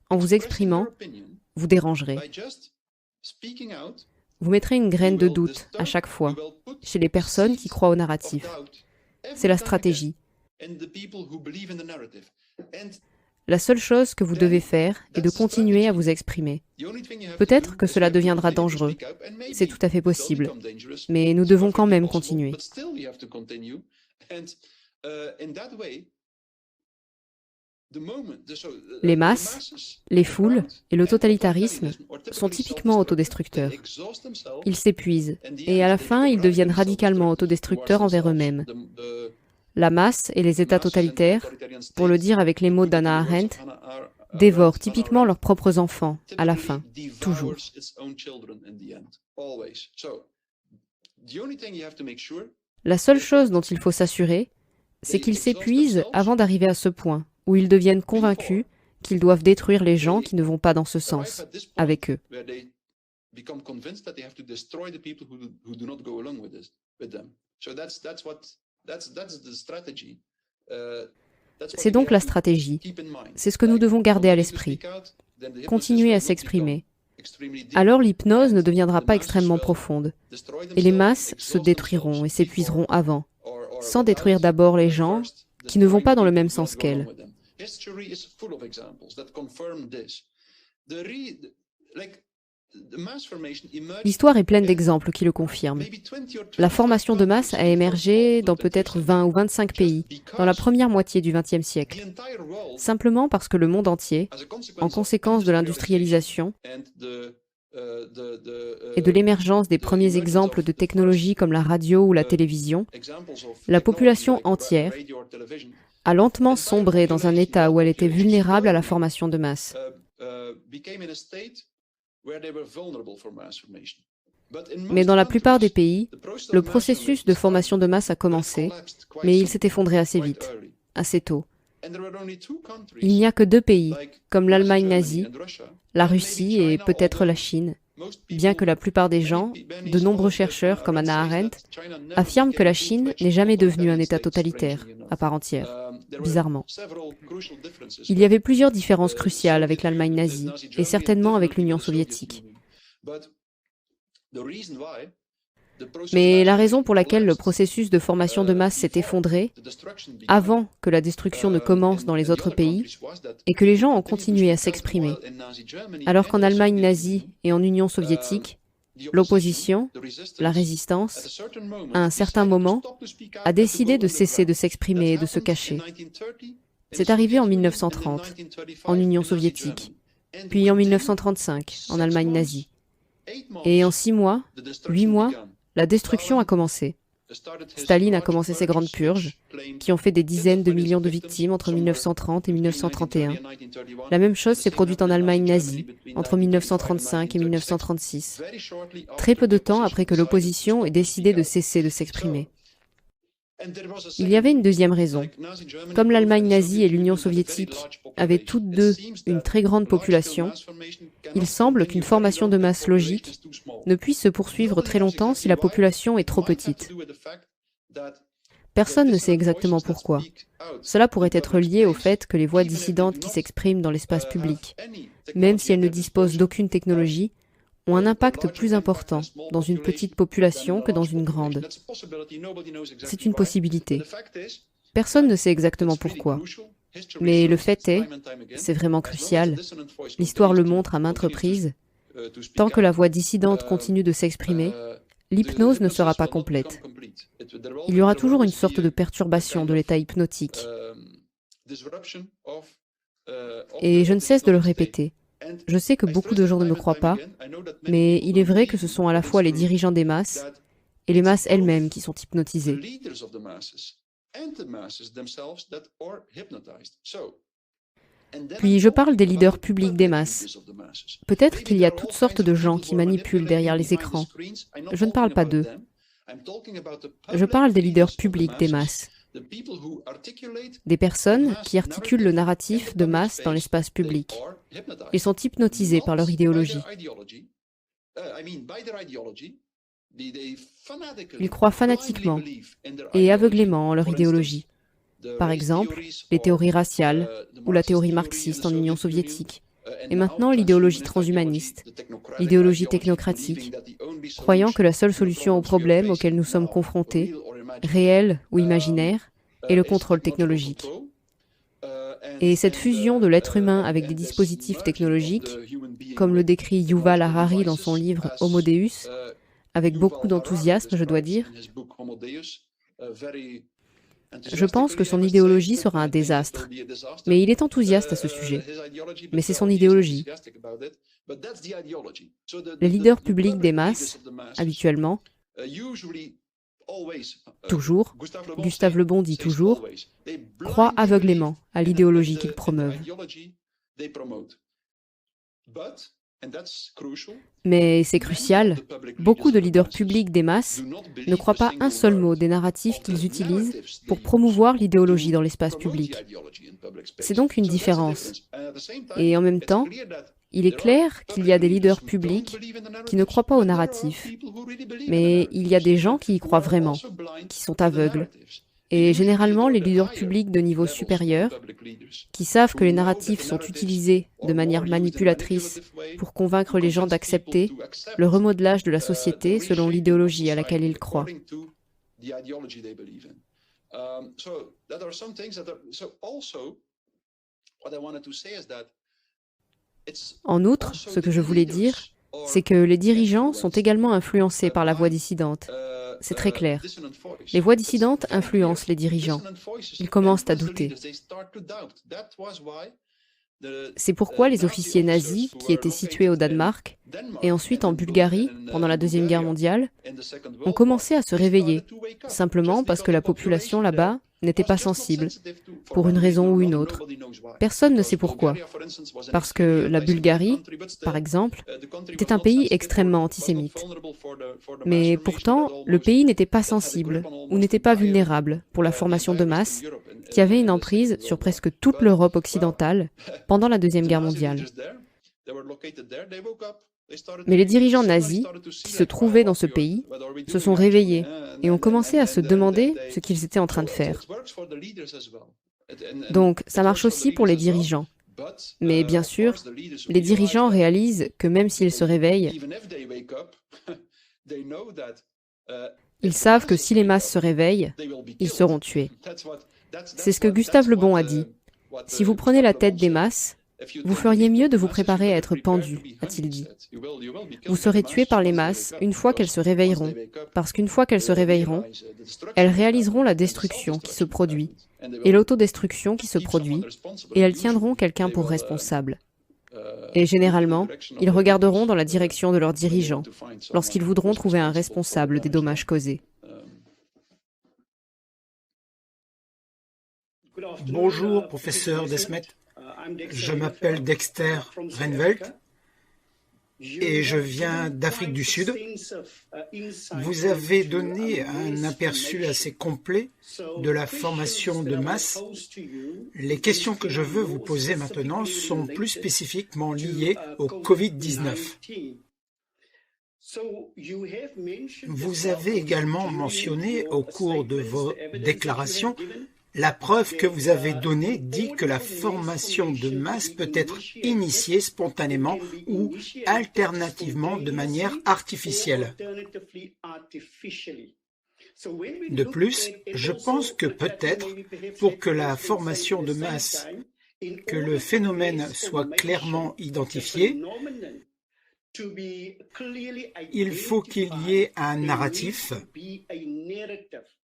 [SPEAKER 3] en vous exprimant, vous dérangerez. Vous mettrez une graine de doute à chaque fois chez les personnes qui croient au narratif. C'est la stratégie. La seule chose que vous devez faire est de continuer à vous exprimer. Peut-être que cela deviendra dangereux. C'est tout à fait possible. Mais nous devons quand même continuer. Les masses, les foules et le totalitarisme sont typiquement autodestructeurs. Ils s'épuisent et à la fin, ils deviennent radicalement autodestructeurs envers eux-mêmes. La masse et les États totalitaires, pour le dire avec les mots d'Hannah Arendt, dévorent typiquement leurs propres enfants à la fin, toujours. La seule chose dont il faut s'assurer, c'est qu'ils s'épuisent avant d'arriver à ce point, où ils deviennent convaincus qu'ils doivent détruire les gens qui ne vont pas dans ce sens, avec eux. C'est donc la stratégie. C'est ce que nous devons garder à l'esprit. Continuer à s'exprimer. Alors l'hypnose ne deviendra pas extrêmement profonde, et les masses se détruiront et s'épuiseront avant, sans détruire d'abord les gens qui ne vont pas dans le même sens qu'elles. L'histoire est pleine d'exemples qui le confirment. La formation de masse a émergé dans peut-être 20 ou 25 pays, dans la première moitié du XXe siècle, simplement parce que le monde entier, en conséquence de l'industrialisation et de l'émergence des premiers exemples de technologies comme la radio ou la télévision, la population entière a lentement sombré dans un état où elle était vulnérable à la formation de masse. Mais dans la plupart des pays, le processus de formation de masse a commencé, mais il s'est effondré assez vite, assez tôt. Il n'y a que 2 pays, comme l'Allemagne nazie, la Russie et peut-être la Chine, bien que la plupart des gens, de nombreux chercheurs comme Hannah Arendt, affirment que la Chine n'est jamais devenue un État totalitaire, à part entière, bizarrement. Il y avait plusieurs différences cruciales avec l'Allemagne nazie, et certainement avec l'Union soviétique. Mais la raison pour laquelle le processus de formation de masse s'est effondré, avant que la destruction ne commence dans les autres pays, est que les gens ont continué à s'exprimer, alors qu'en Allemagne nazie et en Union soviétique, l'opposition, la résistance, à un certain moment, a décidé de cesser de s'exprimer et de se cacher. C'est arrivé en 1930, en Union soviétique, puis en 1935, en Allemagne nazie. Et en 6 mois, 8 mois, la destruction a commencé. Staline a commencé ses grandes purges, qui ont fait des dizaines de millions de victimes entre 1930 et 1931. La même chose s'est produite en Allemagne nazie, entre 1935 et 1936, très peu de temps après que l'opposition ait décidé de cesser de s'exprimer. Il y avait une deuxième raison. Comme l'Allemagne nazie et l'Union soviétique avaient toutes deux une très grande population, il semble qu'une formation de masse logique ne puisse se poursuivre très longtemps si la population est trop petite. Personne ne sait exactement pourquoi. Cela pourrait être lié au fait que les voix dissidentes qui s'expriment dans l'espace public, même si elles ne disposent d'aucune technologie, ont un impact plus important dans une petite population que dans une grande. C'est une possibilité. Personne ne sait exactement pourquoi. Mais le fait est, c'est vraiment crucial, l'histoire le montre à maintes reprises, tant que la voix dissidente continue de s'exprimer, l'hypnose ne sera pas complète. Il y aura toujours une sorte de perturbation de l'état hypnotique. Et je ne cesse de le répéter. Je sais que beaucoup de gens ne me croient pas, mais il est vrai que ce sont à la fois les dirigeants des masses et les masses elles-mêmes qui sont hypnotisées. Puis je parle des leaders publics des masses. Peut-être qu'il y a toutes sortes de gens qui manipulent derrière les écrans. Je ne parle pas d'eux. Je parle des leaders publics des masses. Des personnes qui articulent le narratif de masse dans l'espace public. Ils sont hypnotisés par leur idéologie. Ils croient fanatiquement et aveuglément en leur idéologie. Par exemple, les théories raciales ou la théorie marxiste en Union soviétique. Et maintenant l'idéologie transhumaniste, l'idéologie technocratique, croyant que la seule solution aux problèmes auxquels nous sommes confrontés, réels ou imaginaires, est le contrôle technologique. Et cette fusion de l'être humain avec des dispositifs technologiques, comme le décrit Yuval Harari dans son livre Homo Deus, avec beaucoup d'enthousiasme, je dois dire, je pense que son idéologie sera un désastre. Mais il est enthousiaste à ce sujet. Mais c'est son idéologie. Les leaders publics des masses, habituellement, toujours, Gustave Le Bon dit toujours, croient aveuglément à l'idéologie qu'ils promeuvent. Mais c'est crucial, beaucoup de leaders publics des masses ne croient pas un seul mot des narratifs qu'ils utilisent pour promouvoir l'idéologie dans l'espace public. C'est donc une différence. Et en même temps, il est clair qu'il y a des leaders publics qui ne croient pas aux narratifs, mais il y a des gens qui y croient vraiment, qui sont aveugles. Et généralement, les leaders publics de niveau supérieur, qui savent que les narratifs sont utilisés de manière manipulatrice pour convaincre les gens d'accepter le remodelage de la société selon l'idéologie à laquelle ils croient. En outre, ce que je voulais dire, c'est que les dirigeants sont également influencés par la voix dissidente. C'est très clair. Les voix dissidentes influencent les dirigeants. Ils commencent à douter. C'est pourquoi les officiers nazis, qui étaient situés au Danemark, et ensuite en Bulgarie, pendant la Deuxième Guerre mondiale, ont commencé à se réveiller, simplement parce que la population là-bas n'était pas sensible, pour une raison ou une autre. Personne ne sait pourquoi. Parce que la Bulgarie, par exemple, était un pays extrêmement antisémite. Mais pourtant, le pays n'était pas sensible, ou n'était pas vulnérable pour la formation de masse, qui avait une emprise sur presque toute l'Europe occidentale pendant la Deuxième Guerre mondiale. Mais les dirigeants nazis, qui se trouvaient dans ce pays, se sont réveillés et ont commencé à se demander ce qu'ils étaient en train de faire. Donc, ça marche aussi pour les dirigeants. Mais bien sûr, les dirigeants réalisent que même s'ils se réveillent, ils savent que si les masses se réveillent, ils seront tués. C'est ce que Gustave Le Bon a dit. Si vous prenez la tête des masses, vous feriez mieux de vous préparer à être pendu, a-t-il dit. Vous serez tué par les masses une fois qu'elles se réveilleront, parce qu'une fois qu'elles se réveilleront, elles réaliseront la destruction qui se produit, et l'autodestruction qui se produit, et elles tiendront quelqu'un pour responsable. Et généralement, ils regarderont dans la direction de leurs dirigeants, lorsqu'ils voudront trouver un responsable des dommages causés.
[SPEAKER 7] Bonjour, professeur Desmet. Je m'appelle Dexter Renvelt et je viens d'Afrique du Sud. Vous avez donné un aperçu assez complet de la formation de masse. Les questions que je veux vous poser maintenant sont plus spécifiquement liées au Covid-19. Vous avez également mentionné au cours de vos déclarations la preuve que vous avez donnée dit que la formation de masse peut être initiée spontanément ou alternativement de manière artificielle. De plus, je pense que peut-être, pour que la formation de masse, que le phénomène soit clairement identifié, il faut qu'il y ait un narratif.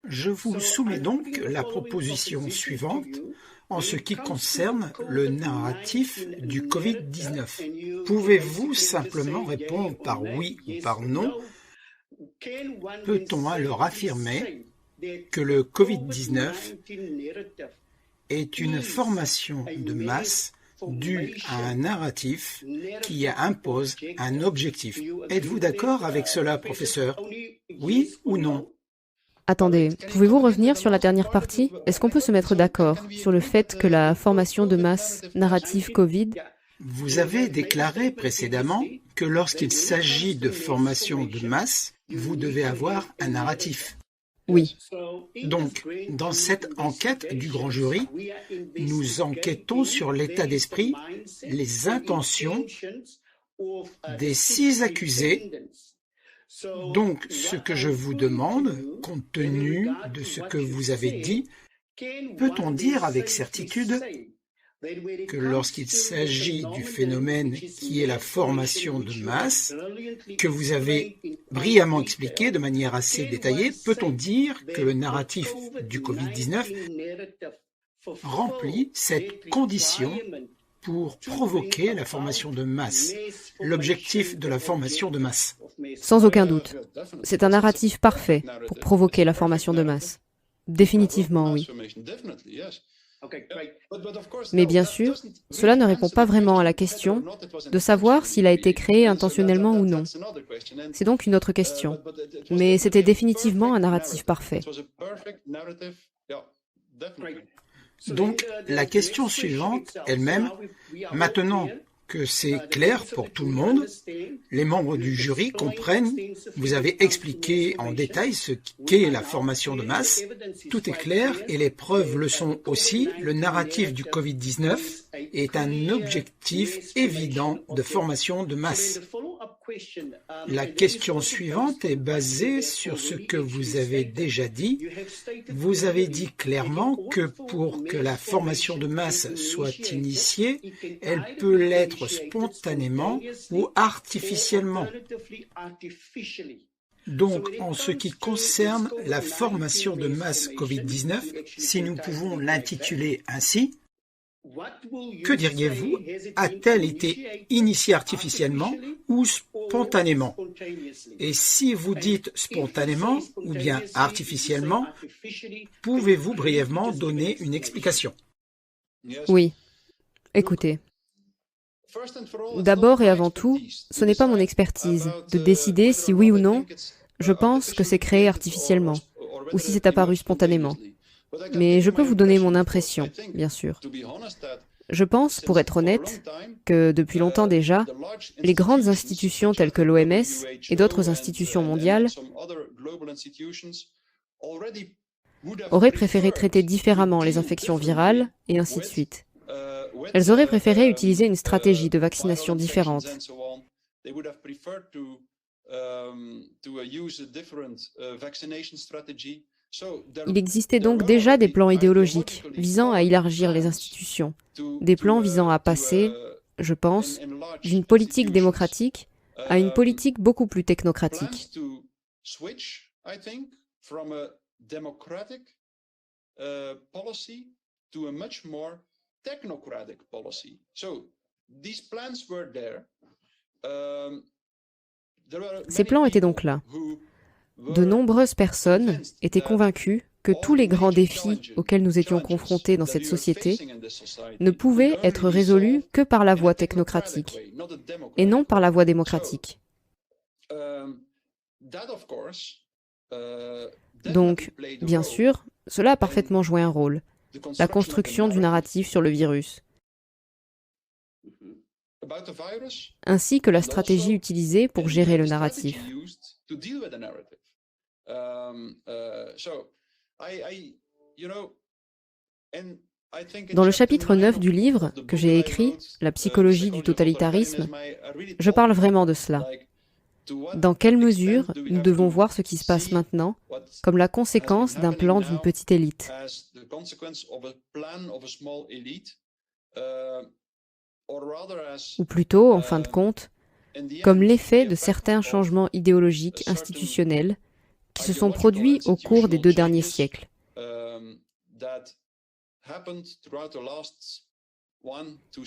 [SPEAKER 7] Je vous soumets donc la proposition suivante en ce qui concerne le narratif du Covid-19. Pouvez-vous simplement répondre par oui ou par non? Peut-on alors affirmer que le Covid-19 est une formation de masse due à un narratif qui impose un objectif? Êtes-vous d'accord avec cela, professeur? Oui ou non?
[SPEAKER 3] Attendez, pouvez-vous revenir sur la dernière partie? Est-ce qu'on peut se mettre d'accord sur le fait que la formation de masse narrative Covid...
[SPEAKER 7] Vous avez déclaré précédemment que lorsqu'il s'agit de formation de masse, vous devez avoir un narratif.
[SPEAKER 3] Oui.
[SPEAKER 7] Donc, dans cette enquête du grand jury, nous enquêtons sur l'état d'esprit, les intentions des 6 accusés. Donc, ce que je vous demande, compte tenu de ce que vous avez dit, peut-on dire avec certitude que lorsqu'il s'agit du phénomène qui est la formation de masse, que vous avez brillamment expliqué de manière assez détaillée, peut-on dire que le narratif du Covid-19 remplit cette condition pour provoquer la formation de masse, l'objectif de la formation de masse?
[SPEAKER 3] Sans aucun doute. C'est un narratif parfait pour provoquer la formation de masse. Définitivement, oui. Mais bien sûr, cela ne répond pas vraiment à la question de savoir s'il a été créé intentionnellement ou non. C'est donc une autre question. Mais c'était définitivement un narratif parfait.
[SPEAKER 7] Donc, la question suivante elle-même, maintenant que c'est clair pour tout le monde, les membres du jury comprennent, vous avez expliqué en détail ce qu'est la formation de masse, tout est clair et les preuves le sont aussi, le narratif du Covid-19 est un objectif évident de formation de masse. La question suivante est basée sur ce que vous avez déjà dit. Vous avez dit clairement que pour que la formation de masse soit initiée, elle peut l'être spontanément ou artificiellement. Donc, en ce qui concerne la formation de masse Covid-19, si nous pouvons l'intituler ainsi, que diriez-vous? A-t-elle été initiée artificiellement ou spontanément? Et si vous dites spontanément ou bien artificiellement, pouvez-vous brièvement donner une explication?
[SPEAKER 3] Oui. Écoutez. D'abord et avant tout, ce n'est pas mon expertise de décider si oui ou non je pense que c'est créé artificiellement ou si c'est apparu spontanément. Mais je peux vous donner mon impression, bien sûr. Je pense, pour être honnête, que depuis longtemps déjà, les grandes institutions telles que l'OMS et d'autres institutions mondiales auraient préféré traiter différemment les infections virales et ainsi de suite. Elles auraient préféré utiliser une stratégie de vaccination différente. Il existait donc déjà des plans idéologiques visant à élargir les institutions, des plans visant à passer, je pense, d'une politique démocratique à une politique beaucoup plus technocratique. Ces plans étaient donc là. De nombreuses personnes étaient convaincues que tous les grands défis auxquels nous étions confrontés dans cette société ne pouvaient être résolus que par la voie technocratique et non par la voie démocratique. Donc, bien sûr, cela a parfaitement joué un rôle, la construction du narratif sur le virus, ainsi que la stratégie utilisée pour gérer le narratif. Dans le chapitre 9 du livre que j'ai écrit, La psychologie du totalitarisme, je parle vraiment de cela. Dans quelle mesure nous devons voir ce qui se passe maintenant comme la conséquence d'un plan d'une petite élite? Ou plutôt, en fin de compte, comme l'effet de certains changements idéologiques institutionnels qui se sont produits au cours des 2 derniers siècles.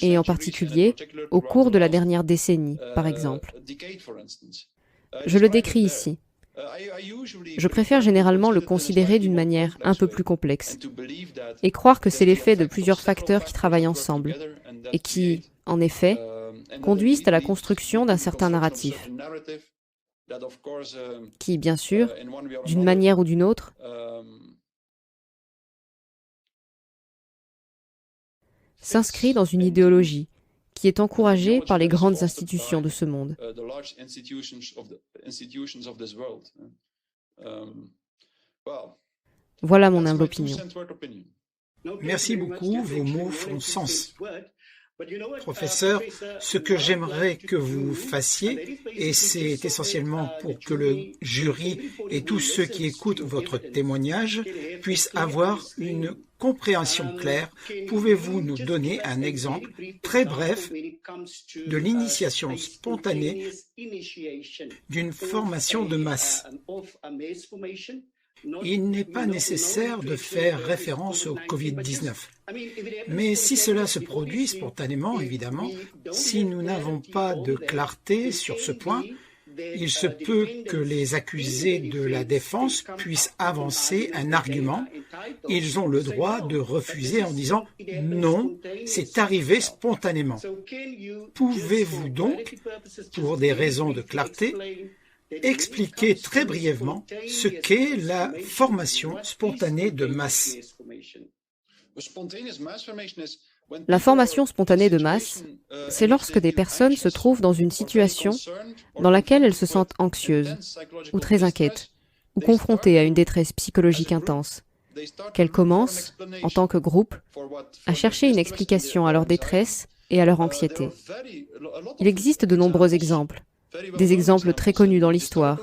[SPEAKER 3] Et en particulier au cours de la dernière décennie, par exemple. Je le décris ici. Je préfère généralement le considérer d'une manière un peu plus complexe et croire que c'est l'effet de plusieurs facteurs qui travaillent ensemble et qui, en effet, conduisent à la construction d'un certain narratif qui, bien sûr, d'une manière ou d'une autre, s'inscrit dans une idéologie qui est encouragée par les grandes institutions de ce monde. Voilà mon humble opinion.
[SPEAKER 7] Merci beaucoup, vos mots font sens. Professeur, ce que j'aimerais que vous fassiez, et c'est essentiellement pour que le jury et tous ceux qui écoutent votre témoignage puissent avoir une compréhension claire, pouvez-vous nous donner un exemple très bref de l'initiation spontanée d'une formation de masse? Il n'est pas nécessaire de faire référence au Covid-19. Mais si cela se produit spontanément, évidemment, si nous n'avons pas de clarté sur ce point, il se peut que les accusés de la défense puissent avancer un argument. Ils ont le droit de refuser en disant « Non, c'est arrivé spontanément ». Pouvez-vous donc, pour des raisons de clarté, expliquer très brièvement ce qu'est la formation spontanée de masse?
[SPEAKER 3] La formation spontanée de masse, c'est lorsque des personnes se trouvent dans une situation dans laquelle elles se sentent anxieuses, ou très inquiètes, ou confrontées à une détresse psychologique intense, qu'elles commencent, en tant que groupe, à chercher une explication à leur détresse et à leur anxiété. Il existe de nombreux exemples, des exemples très connus dans l'histoire,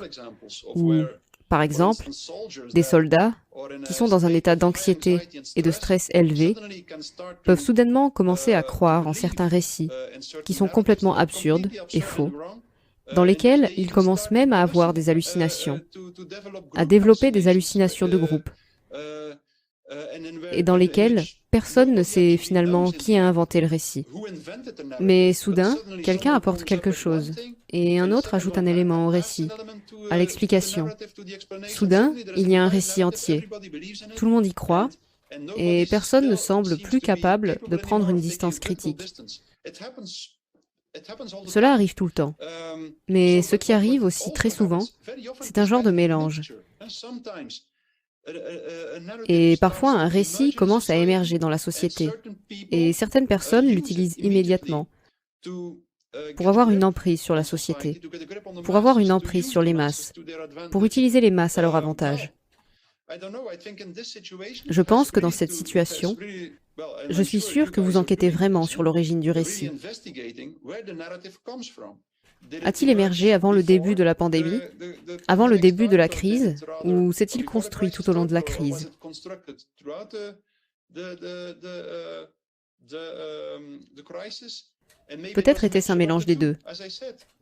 [SPEAKER 3] où, par exemple, des soldats qui sont dans un état d'anxiété et de stress élevé peuvent soudainement commencer à croire en certains récits qui sont complètement absurdes et faux, dans lesquels ils commencent même à avoir des hallucinations, à développer des hallucinations de groupe, et dans lesquels personne ne sait finalement qui a inventé le récit. Mais soudain, quelqu'un apporte quelque chose, et un autre ajoute un élément au récit, à l'explication. Soudain, il y a un récit entier. Tout le monde y croit, et personne ne semble plus capable de prendre une distance critique. Cela arrive tout le temps. Mais ce qui arrive aussi très souvent, c'est un genre de mélange. Et parfois, un récit commence à émerger dans la société, et certaines personnes l'utilisent immédiatement pour avoir une emprise sur la société, pour avoir une emprise sur les masses, pour utiliser les masses à leur avantage. Je pense que dans cette situation, je suis sûr que vous enquêtez vraiment sur l'origine du récit. A-t-il émergé avant le début de la pandémie, avant le début de la crise, ou s'est-il construit tout au long de la crise? Peut-être était-ce un mélange des deux.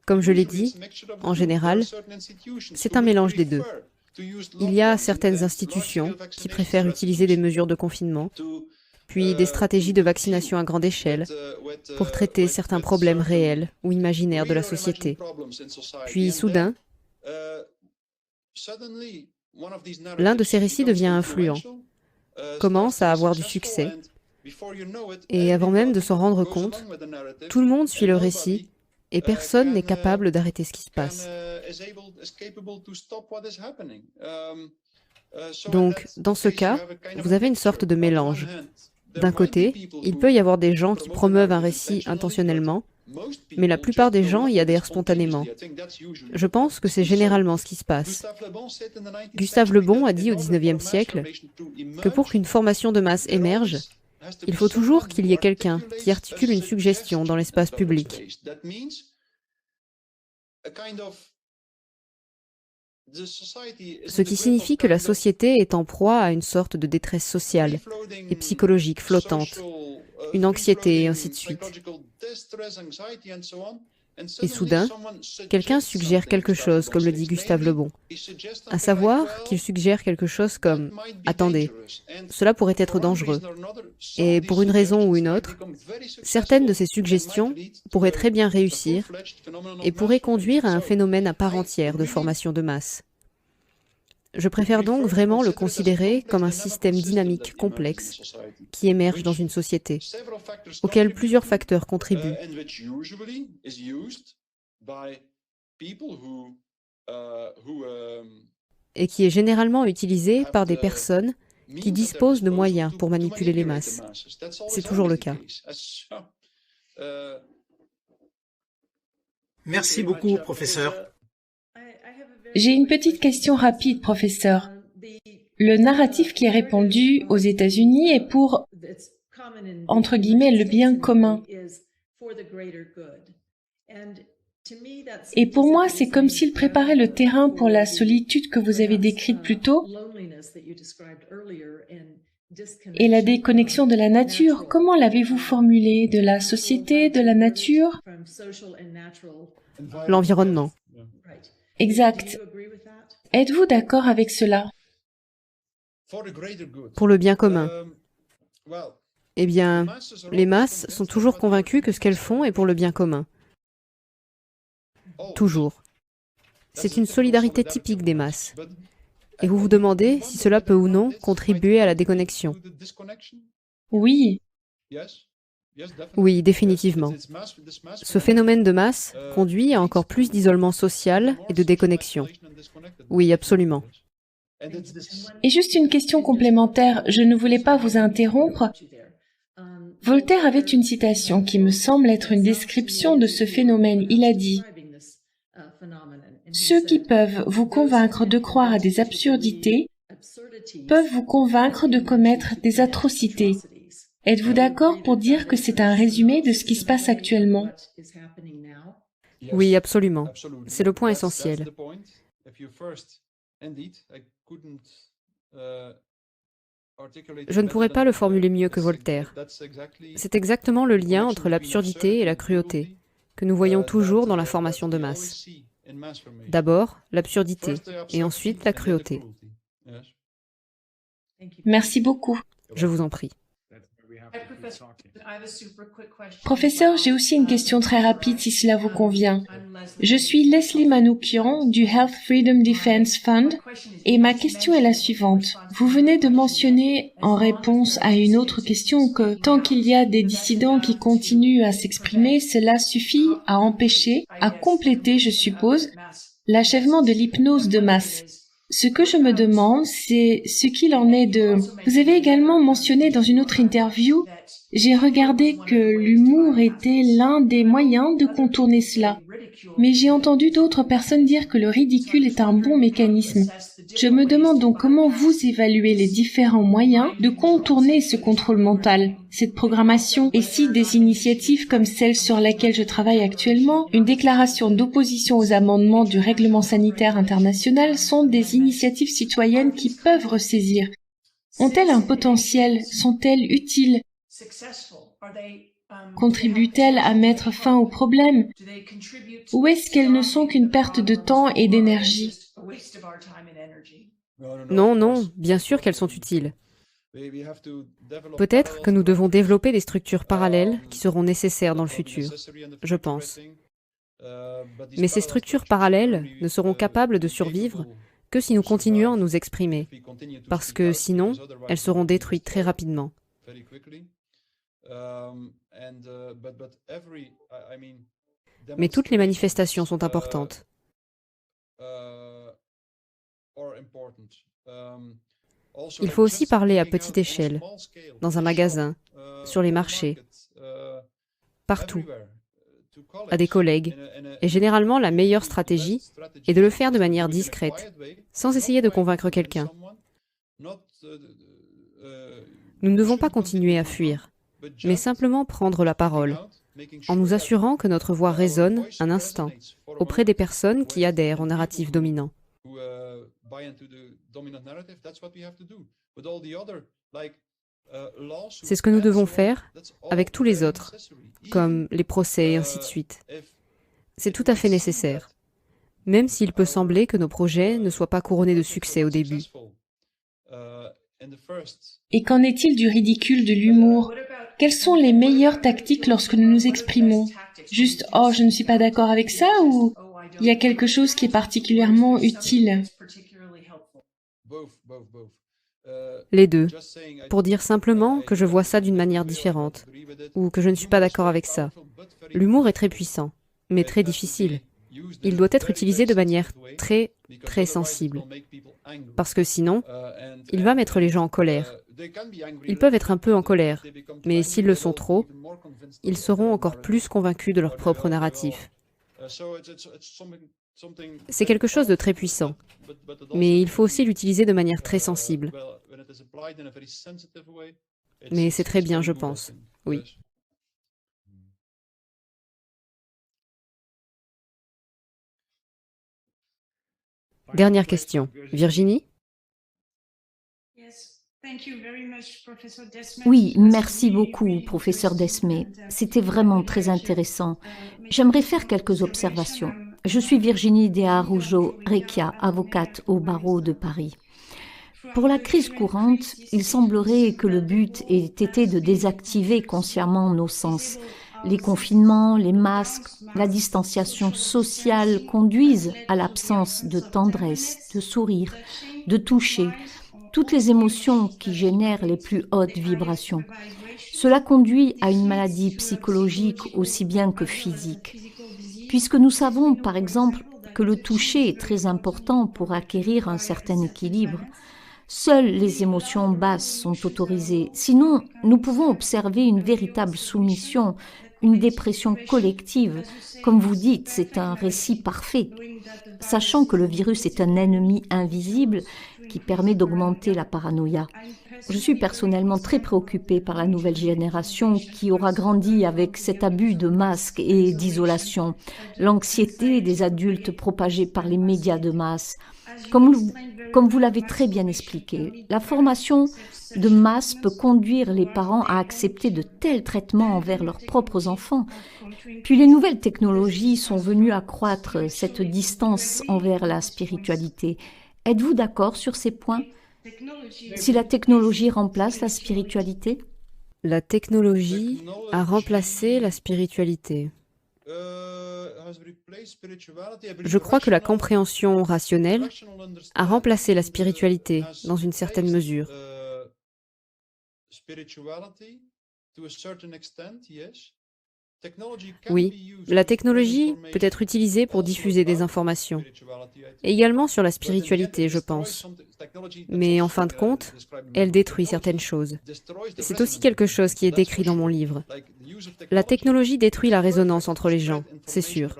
[SPEAKER 3] Comme je l'ai dit, en général, c'est un mélange des deux. Il y a certaines institutions qui préfèrent utiliser des mesures de confinement, puis des stratégies de vaccination à grande échelle pour traiter certains problèmes réels ou imaginaires de la société. Puis soudain, l'un de ces récits devient influent, commence à avoir du succès, et avant même de s'en rendre compte, tout le monde suit le récit et personne n'est capable d'arrêter ce qui se passe. Donc, dans ce cas, vous avez une sorte de mélange. D'un côté, il peut y avoir des gens qui promeuvent un récit intentionnellement, mais la plupart des gens y adhèrent spontanément. Je pense que c'est généralement ce qui se passe. Gustave Le Bon a dit au XIXe siècle que pour qu'une formation de masse émerge, il faut toujours qu'il y ait quelqu'un qui articule une suggestion dans l'espace public. Ce qui signifie que la société est en proie à une sorte de détresse sociale et psychologique flottante, une anxiété et ainsi de suite. Et soudain, quelqu'un suggère quelque chose, comme le dit Gustave Le Bon, à savoir qu'il suggère quelque chose comme « Attendez, cela pourrait être dangereux ». Et pour une raison ou une autre, certaines de ces suggestions pourraient très bien réussir et pourraient conduire à un phénomène à part entière de formation de masse. Je préfère donc vraiment le considérer comme un système dynamique complexe qui émerge dans une société, auquel plusieurs facteurs contribuent. Et qui est généralement utilisé par des personnes qui disposent de moyens pour manipuler les masses. C'est toujours le cas.
[SPEAKER 7] Merci beaucoup, professeur.
[SPEAKER 2] J'ai une petite question rapide, professeur. Le narratif qui est répandu aux États-Unis est pour, entre guillemets, le bien commun. Et pour moi, c'est comme s'il préparait le terrain pour la solitude que vous avez décrite plus tôt et la déconnexion de la nature. Comment l'avez-vous formulé? De la société, de la nature?
[SPEAKER 3] L'environnement.
[SPEAKER 2] Exact. Êtes-vous d'accord avec cela?
[SPEAKER 3] Pour le bien commun. Eh bien, les masses sont toujours convaincues que ce qu'elles font est pour le bien commun. Toujours. C'est une solidarité typique des masses. Et vous vous demandez si cela peut ou non contribuer à la déconnexion.
[SPEAKER 2] Oui.
[SPEAKER 3] Oui, définitivement. Ce phénomène de masse conduit à encore plus d'isolement social et de déconnexion. Oui, absolument.
[SPEAKER 2] Et juste une question complémentaire, je ne voulais pas vous interrompre. Voltaire avait une citation qui me semble être une description de ce phénomène. Il a dit « Ceux qui peuvent vous convaincre de croire à des absurdités peuvent vous convaincre de commettre des atrocités. » Êtes-vous d'accord pour dire que c'est un résumé de ce qui se passe actuellement?
[SPEAKER 3] Oui, absolument. C'est le point essentiel. Je ne pourrais pas le formuler mieux que Voltaire. C'est exactement le lien entre l'absurdité et la cruauté que nous voyons toujours dans la formation de masse. D'abord, l'absurdité, et ensuite la cruauté.
[SPEAKER 2] Merci beaucoup.
[SPEAKER 3] Je vous en prie.
[SPEAKER 2] Professeur, j'ai aussi une question très rapide si cela vous convient. Je suis Leslie Manoukian du Health Freedom Defense Fund et ma question est la suivante. Vous venez de mentionner en réponse à une autre question que tant qu'il y a des dissidents qui continuent à s'exprimer, cela suffit à empêcher, à compléter, je suppose, l'achèvement de l'hypnose de masse. Ce que je me demande, c'est ce qu'il en est de... Vous avez également mentionné dans une autre interview, j'ai regardé que l'humour était l'un des moyens de contourner cela. Mais j'ai entendu d'autres personnes dire que le ridicule est un bon mécanisme. Je me demande donc comment vous évaluez les différents moyens de contourner ce contrôle mental, cette programmation, et si des initiatives comme celle sur laquelle je travaille actuellement, une déclaration d'opposition aux amendements du règlement sanitaire international, sont des initiatives citoyennes qui peuvent ressaisir. Ont-elles un potentiel? Sont-elles utiles? Contribuent-elles à mettre fin au problème? Ou est-ce qu'elles ne sont qu'une perte de temps et d'énergie?
[SPEAKER 3] Non, non, bien sûr qu'elles sont utiles. Peut-être que nous devons développer des structures parallèles qui seront nécessaires dans le futur, je pense. Mais ces structures parallèles ne seront capables de survivre que si nous continuons à nous exprimer, parce que sinon, elles seront détruites très rapidement. Mais toutes les manifestations sont importantes. Il faut aussi parler à petite échelle, dans un magasin, sur les marchés, partout, à des collègues. Et généralement, la meilleure stratégie est de le faire de manière discrète, sans essayer de convaincre quelqu'un. Nous ne devons pas continuer à fuir, mais simplement prendre la parole, en nous assurant que notre voix résonne un instant auprès des personnes qui adhèrent au narratif dominant. C'est ce que nous devons faire avec tous les autres, comme les procès et ainsi de suite. C'est tout à fait nécessaire, même s'il peut sembler que nos projets ne soient pas couronnés de succès au début.
[SPEAKER 2] Et qu'en est-il du ridicule, de l'humour? Quelles sont les meilleures tactiques lorsque nous nous exprimons? Juste « Oh, je ne suis pas d'accord avec ça » ou il y a quelque chose qui est particulièrement utile?
[SPEAKER 3] Les deux, pour dire simplement que je vois ça d'une manière différente, ou que je ne suis pas d'accord avec ça. L'humour est très puissant, mais très difficile. Il doit être utilisé de manière très, très sensible, parce que sinon, il va mettre les gens en colère. Ils peuvent être un peu en colère, mais s'ils le sont trop, ils seront encore plus convaincus de leur propre narratif. C'est quelque chose de très puissant, mais il faut aussi l'utiliser de manière très sensible. Mais c'est très bien, je pense. Oui. Dernière question. Virginie?
[SPEAKER 5] Oui, merci beaucoup, professeur Desmet. C'était vraiment très intéressant. J'aimerais faire quelques observations. Je suis Virginie De Araujo Recchia, avocate au barreau de Paris. Pour la crise courante, il semblerait que le but ait été de désactiver consciemment nos sens. Les confinements, les masques, la distanciation sociale conduisent à l'absence de tendresse, de sourire, de toucher, toutes les émotions qui génèrent les plus hautes vibrations. Cela conduit à une maladie psychologique aussi bien que physique. Puisque nous savons, par exemple, que le toucher est très important pour acquérir un certain équilibre, seules les émotions basses sont autorisées. Sinon, nous pouvons observer une véritable soumission, une dépression collective. Comme vous dites, c'est un récit parfait. Sachant que le virus est un ennemi invisible qui permet d'augmenter la paranoïa. Je suis personnellement très préoccupée par la nouvelle génération qui aura grandi avec cet abus de masques et d'isolation, l'anxiété des adultes propagée par les médias de masse. Comme vous l'avez très bien expliqué, la formation de masse peut conduire les parents à accepter de tels traitements envers leurs propres enfants. Puis les nouvelles technologies sont venues accroître cette distance envers la spiritualité. Êtes-vous d'accord sur ces points? Si la technologie remplace la spiritualité?
[SPEAKER 3] La technologie a remplacé la spiritualité. Je crois que la compréhension rationnelle a remplacé la spiritualité dans une certaine mesure. Oui, la technologie peut être utilisée pour diffuser des informations, également sur la spiritualité, je pense. Mais en fin de compte, elle détruit certaines choses. C'est aussi quelque chose qui est décrit dans mon livre. La technologie détruit la résonance entre les gens, c'est sûr.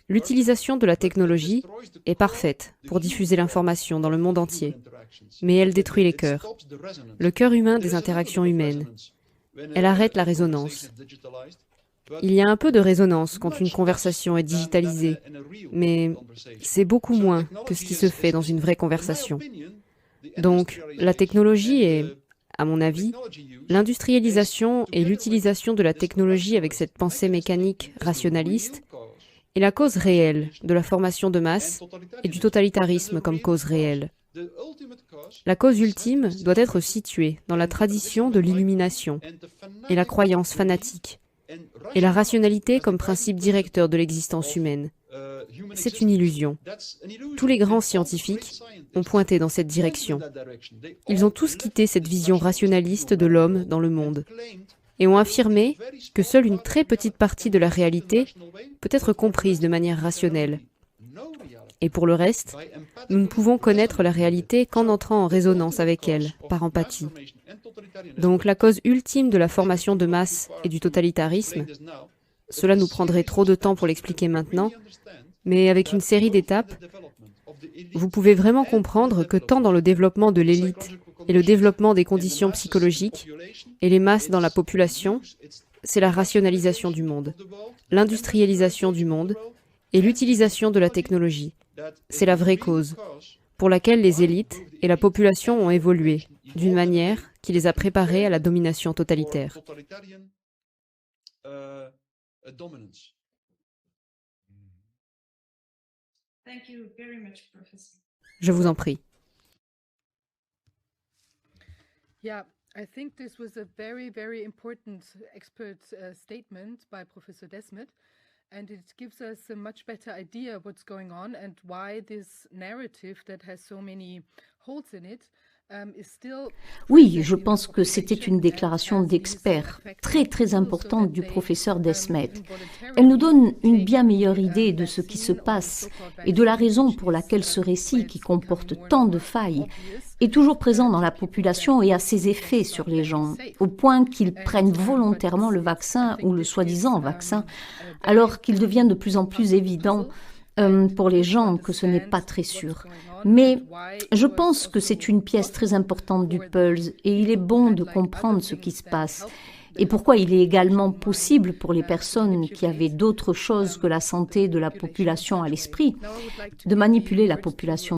[SPEAKER 3] L'utilisation de la technologie est parfaite pour diffuser l'information dans le monde entier, mais elle détruit les cœurs, le cœur humain des interactions humaines. Elle arrête la résonance. Il y a un peu de résonance quand une conversation est digitalisée, mais c'est beaucoup moins que ce qui se fait dans une vraie conversation. Donc, la technologie est, à mon avis, l'industrialisation et l'utilisation de la technologie avec cette pensée mécanique rationaliste est la cause réelle de la formation de masse et du totalitarisme comme cause réelle. La cause ultime doit être située dans la tradition de l'illumination et la croyance fanatique, et la rationalité comme principe directeur de l'existence humaine. C'est une illusion. Tous les grands scientifiques ont pointé dans cette direction. Ils ont tous quitté cette vision rationaliste de l'homme dans le monde et ont affirmé que seule une très petite partie de la réalité peut être comprise de manière rationnelle. Et pour le reste, nous ne pouvons connaître la réalité qu'en entrant en résonance avec elle, par empathie. Donc la cause ultime de la formation de masse et du totalitarisme, cela nous prendrait trop de temps pour l'expliquer maintenant, mais avec une série d'étapes, vous pouvez vraiment comprendre que tant dans le développement de l'élite et le développement des conditions psychologiques et les masses dans la population, c'est la rationalisation du monde, l'industrialisation du monde et l'utilisation de la technologie. C'est la vraie cause. pour laquelle les élites et la population ont évolué d'une manière qui les a préparés à la domination totalitaire. Je vous en prie.
[SPEAKER 8] Yeah, I think this was a very, very important expert statement by Professor Desmet, and it gives us a much better idea of what's going on and why this narrative that has so many holes in it is still.
[SPEAKER 5] Oui, je pense que c'était une déclaration d'expert très très importante du professeur Desmet. Elle nous donne une bien meilleure idée de ce qui se passe et de la raison pour laquelle ce récit, qui comporte tant de failles, est toujours présent dans la population et a ses effets sur les gens, au point qu'ils prennent volontairement le vaccin ou le soi-disant vaccin, alors qu'il devient de plus en plus évident pour les gens que ce n'est pas très sûr. Mais je pense que c'est une pièce très importante du puzzle et il est bon de comprendre ce qui se passe et pourquoi il est également possible pour les personnes qui avaient d'autres choses que la santé de la population à l'esprit de manipuler la population.